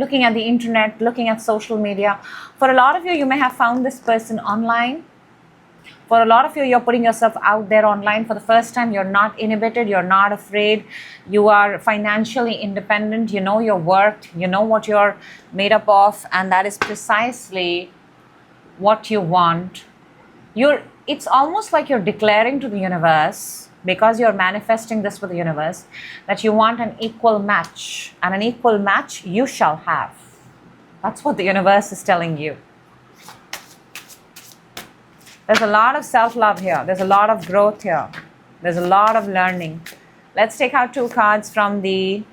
Speaker 1: looking at the internet, looking at social media. For a lot of you, you may have found this person online. For a lot of you, you're putting yourself out there online for the first time. You're not inhibited. You're not afraid. You are financially independent. You know your worth. You know what you're made up of. And that is precisely what you want. It's almost like you're declaring to the universe, because you're manifesting this with the universe, that you want an equal match. And an equal match you shall have. That's what the universe is telling you. There's a lot of self-love here. There's a lot of growth here. There's a lot of learning. Let's take out two cards from the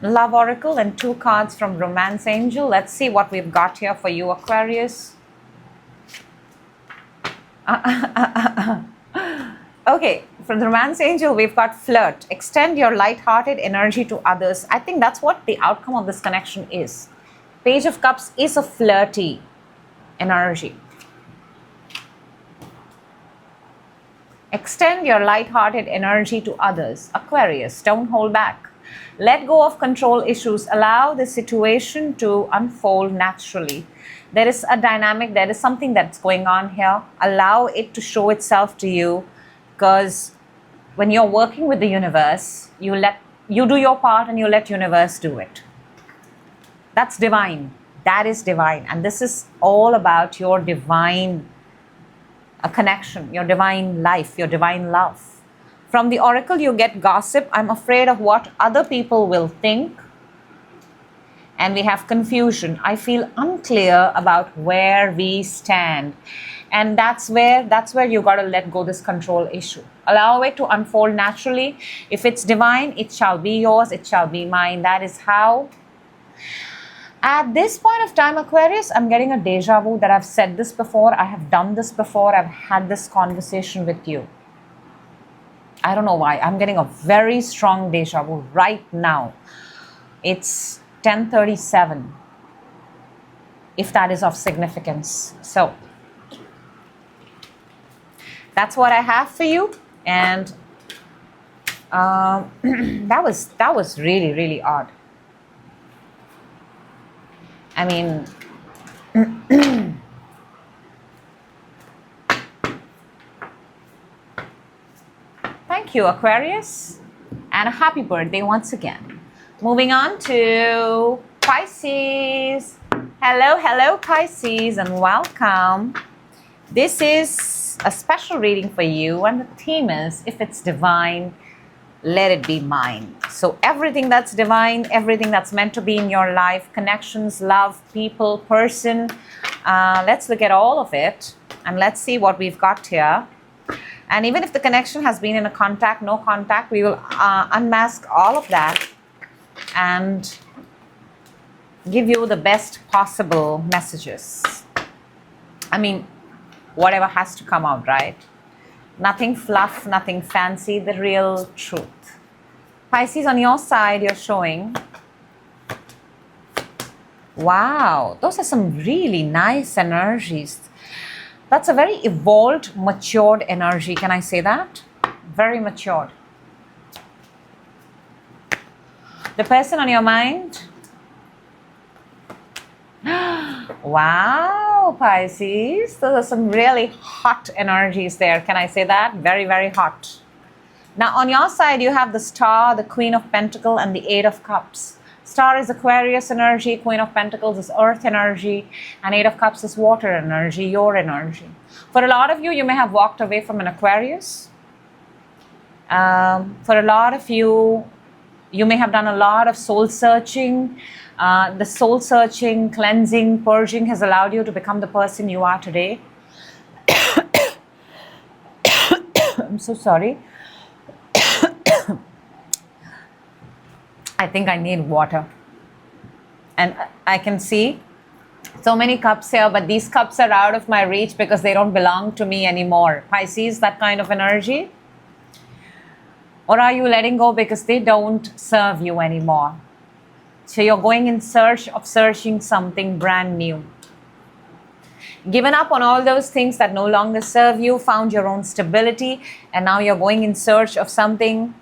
Speaker 1: Love Oracle and two cards from Romance Angel. Let's see what we've got here for you, Aquarius. Okay, from the Romance Angel, we've got flirt. Extend your light-hearted energy to others. I think that's what the outcome of this connection is. Page of Cups is a flirty energy. Extend your light-hearted energy to others. Aquarius, don't hold back. Let go of control issues. Allow the situation to unfold naturally. There is a dynamic, there is something that's going on here. Allow it to show itself to you, because when you're working with the universe, you do your part and you let universe do it. That's divine. That is divine. And this is all about your divine connection, your divine life, your divine love. From the oracle, you get gossip. I'm afraid of what other people will think. And we have confusion. I feel unclear about where we stand. And that's where you got to let go this control issue. Allow it to unfold naturally. If it's divine, it shall be yours, it shall be mine. That is how. At this point of time, Aquarius, I'm getting a deja vu that I've said this before. I have done this before. I've had this conversation with you. I don't know why. I'm getting a very strong deja vu right now. It's 10:37, if that is of significance. So that's what I have for you. And that was really, really odd. I mean, thank you, Aquarius, and a happy birthday once again. Moving on to Pisces. Hello, Pisces, and welcome. This is a special reading for you, and the theme is, if it's divine, let it be mine. So everything that's divine, everything that's meant to be in your life, connections, love, people, person, let's look at all of it, and let's see what we've got here. And even if the connection has been in a contact, no contact, we will unmask all of that and give you the best possible messages. I mean, whatever has to come out, right? Nothing fluff, nothing fancy, the real truth. Pisces, on your side, you're showing, wow, those are some really nice energies. That's a very evolved, matured energy. Can I say that? Very matured. The person on your mind? Wow, Pisces. Those are some really hot energies there. Can I say that? Very, very hot. Now, on your side, you have the Star, the Queen of Pentacles, and the Eight of Cups. Star is Aquarius energy, Queen of Pentacles is Earth energy, and Eight of Cups is water energy, your energy. For a lot of you, you may have walked away from an Aquarius. For a lot of you, you may have done a lot of soul searching. The soul searching, cleansing, purging has allowed you to become the person you are today. I'm so sorry. I think I need water. And I can see so many cups here, but these cups are out of my reach because they don't belong to me anymore. Pisces, that kind of energy? Or are you letting go because they don't serve you anymore? So you're going in search of searching something brand new. Given up on all those things that no longer serve you, found your own stability, and now you're going in search of something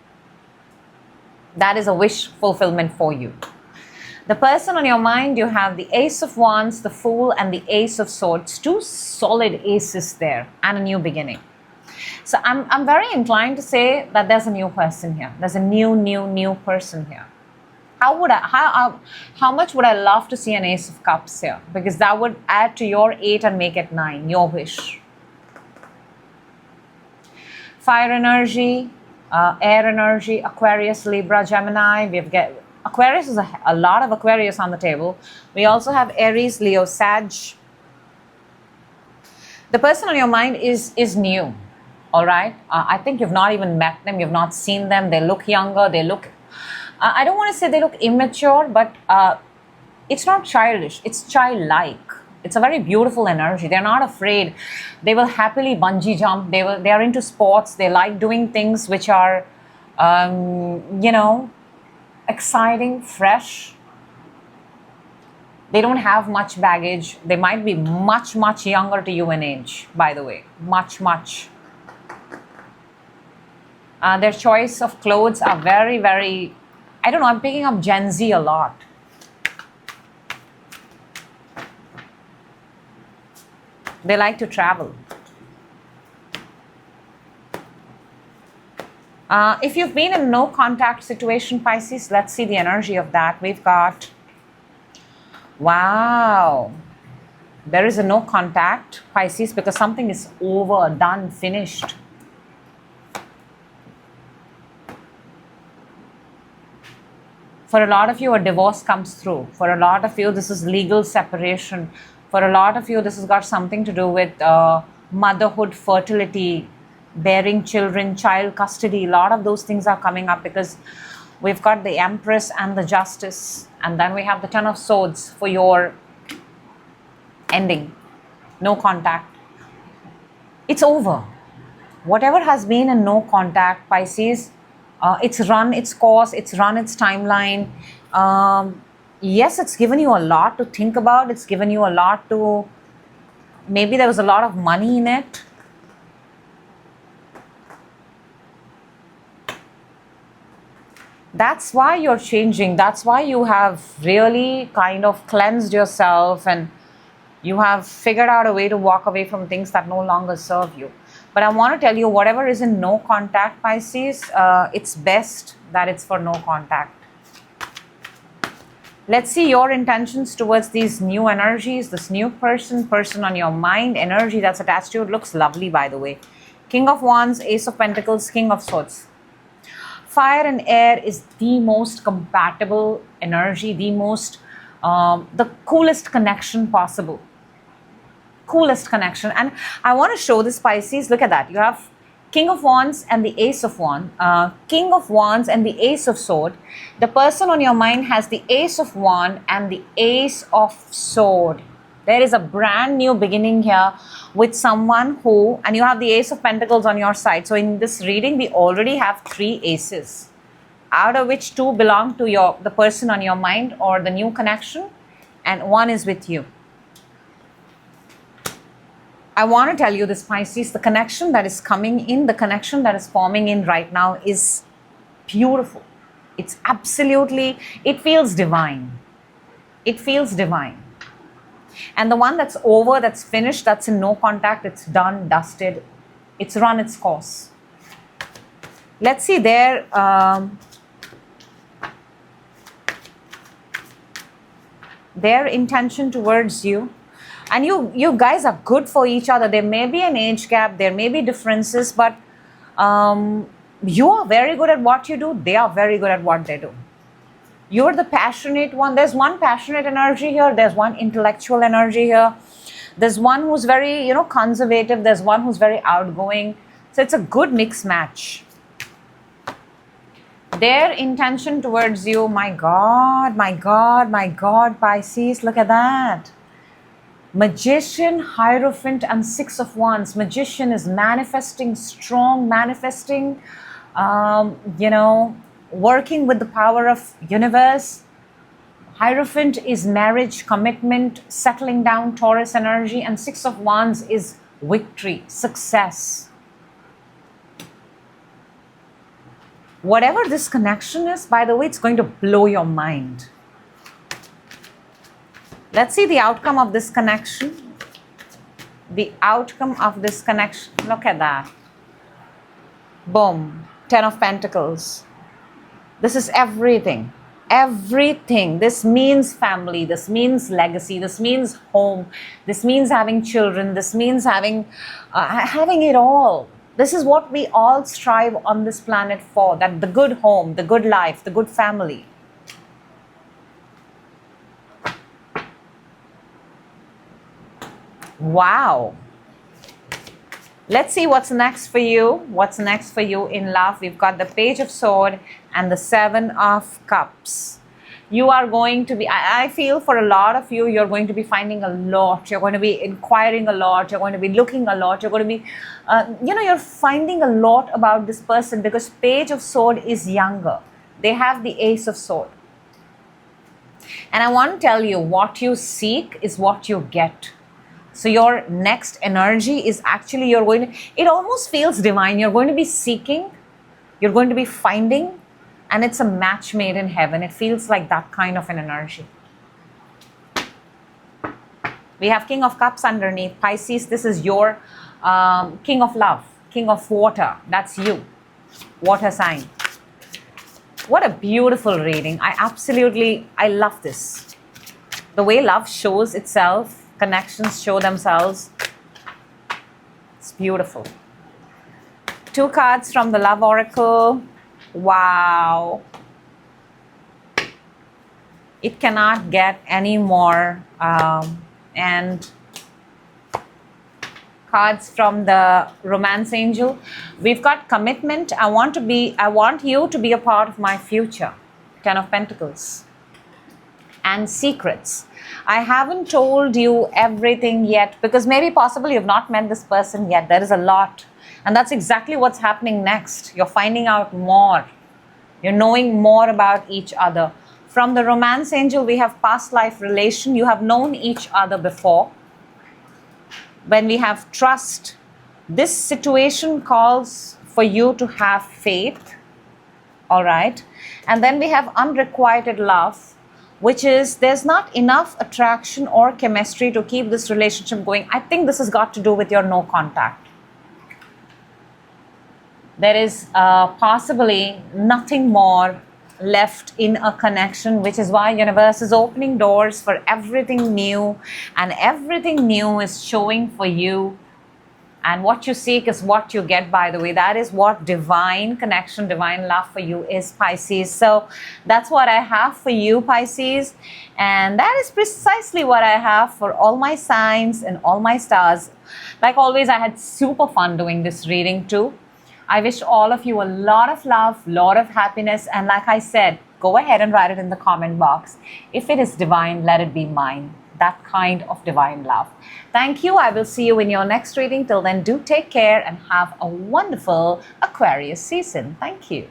Speaker 1: that is a wish fulfillment for you. The person on your mind, you have the Ace of Wands, the Fool, and the Ace of Swords. Two solid aces there and a new beginning. So I'm very inclined to say that there's a new person here. There's a new person here. How much would I love to see an Ace of Cups here? Because that would add to your 8 and make it 9, your wish. Fire energy, air energy, Aquarius, Libra, Gemini. We've got Aquarius is a lot of Aquarius on the table. We also have Aries, Leo, Sag. The person on your mind is new. All right. I think you've not even met them. You've not seen them. They look younger. They look. I don't want to say they look immature, but it's not childish. It's childlike. It's a very beautiful energy. They're not afraid. They will happily bungee jump. They are into sports. They like doing things which are, exciting, fresh. They don't have much baggage. They might be much younger to you in age, by the way. Much. Their choice of clothes are very, I don't know, I'm picking up Gen Z a lot. They like to travel. If you've been in no contact situation, Pisces, let's see the energy of that. We've got, wow, there is a no contact, Pisces, because something is over, done, finished. For a lot of you, a divorce comes through. For a lot of you, this is legal separation. For a lot of you, this has got something to do with motherhood, fertility, bearing children, child custody. A lot of those things are coming up because we've got the Empress and the Justice. And then we have the Ten of Swords for your ending. No contact. It's over. Whatever has been a no contact, Pisces, it's run its course, it's run its timeline. Yes, it's given you a lot to think about. It's given you a lot to, maybe there was a lot of money in it. That's why you're changing. That's why you have really kind of cleansed yourself and you have figured out a way to walk away from things that no longer serve you. But I want to tell you, whatever is in no contact, Pisces, it's best that it's for no contact. Let's see your intentions towards these new energies, this new person on your mind, energy that's attached to you. It looks lovely, by the way. King of Wands, Ace of Pentacles, King of Swords. Fire and air is the most compatible energy, the most, the coolest connection possible. Coolest connection. And I want to show this, Pisces. Look at that. You have King of Wands and the Ace of Wands. King of Wands and the Ace of Sword. The person on your mind has the Ace of Wand and the Ace of Sword. There is a brand new beginning here with someone who, and you have the Ace of Pentacles on your side. So in this reading, we already have 3 aces, out of which 2 belong to the person on your mind or the new connection, and 1 is with you. I want to tell you this, Pisces, the connection that is coming in, the connection that is forming in right now is beautiful. It's absolutely, it feels divine. It feels divine. And the one that's over, that's finished, that's in no contact, it's done, dusted, it's run its course. Let's see their intention towards you. And you guys are good for each other. There may be an age gap, there may be differences, but you are very good at what you do. They are very good at what they do. You're the passionate one. There's one passionate energy here. There's one intellectual energy here. There's one who's very, conservative. There's one who's very outgoing. So it's a good mix match. Their intention towards you, my God, my God, my God, Pisces, look at that. Magician, Hierophant, and Six of Wands. Magician is manifesting, strong, manifesting, working with the power of universe. Hierophant is marriage, commitment, settling down, Taurus energy, and Six of Wands is victory, success. Whatever this connection is, by the way, it's going to blow your mind. Let's see the outcome of this connection. The outcome of this connection. Look at that. Boom. 10 of Pentacles. This is everything. Everything. This means family. This means legacy. This means home. This means having children. This means having it all. This is what we all strive on this planet for. That the good home, the good life, the good family. Wow. Let's see what's next for you. What's next for you in love? We've got the Page of Swords and the Seven of Cups. You are going to be, I feel for a lot of you, you're going to be finding a lot. You're going to be inquiring a lot. You're going to be looking a lot. You're going to be, you're finding a lot about this person because Page of Swords is younger. They have the Ace of Swords. And I want to tell you, what you seek is what you get. So your next energy is actually, it almost feels divine. You're going to be seeking, you're going to be finding, and it's a match made in heaven. It feels like that kind of an energy. We have King of Cups underneath. Pisces, this is your King of Love, King of Water. That's you, water sign. What a beautiful reading. I love this. The way love shows itself. Connections show themselves. It's beautiful. 2 cards from the Love Oracle. Wow. It cannot get any more. And cards from the Romance Angel. We've got commitment. I want you to be a part of my future. 10 of Pentacles. And secrets. I haven't told you everything yet because maybe possibly you've not met this person yet. There is a lot. And that's exactly what's happening next. You're finding out more. You're knowing more about each other. From the Romance Angel, we have past life relation. You have known each other before. When we have trust, this situation calls for you to have faith. All right. And then we have unrequited love, which is there's not enough attraction or chemistry to keep this relationship going. I think this has got to do with your no contact. There is possibly nothing more left in a connection, which is why universe is opening doors for everything new, and everything new is showing for you. And what you seek is what you get, by the way. That is what divine connection, divine love for you is, Pisces. So that's what I have for you, Pisces. And that is precisely what I have for all my signs and all my stars. Like always, I had super fun doing this reading too. I wish all of you a lot of love, lot of happiness. And like I said, go ahead and write it in the comment box. If it is divine, let it be mine. That kind of divine love. Thank you. I will see you in your next reading. Till then, do take care and have a wonderful Aquarius season. Thank you.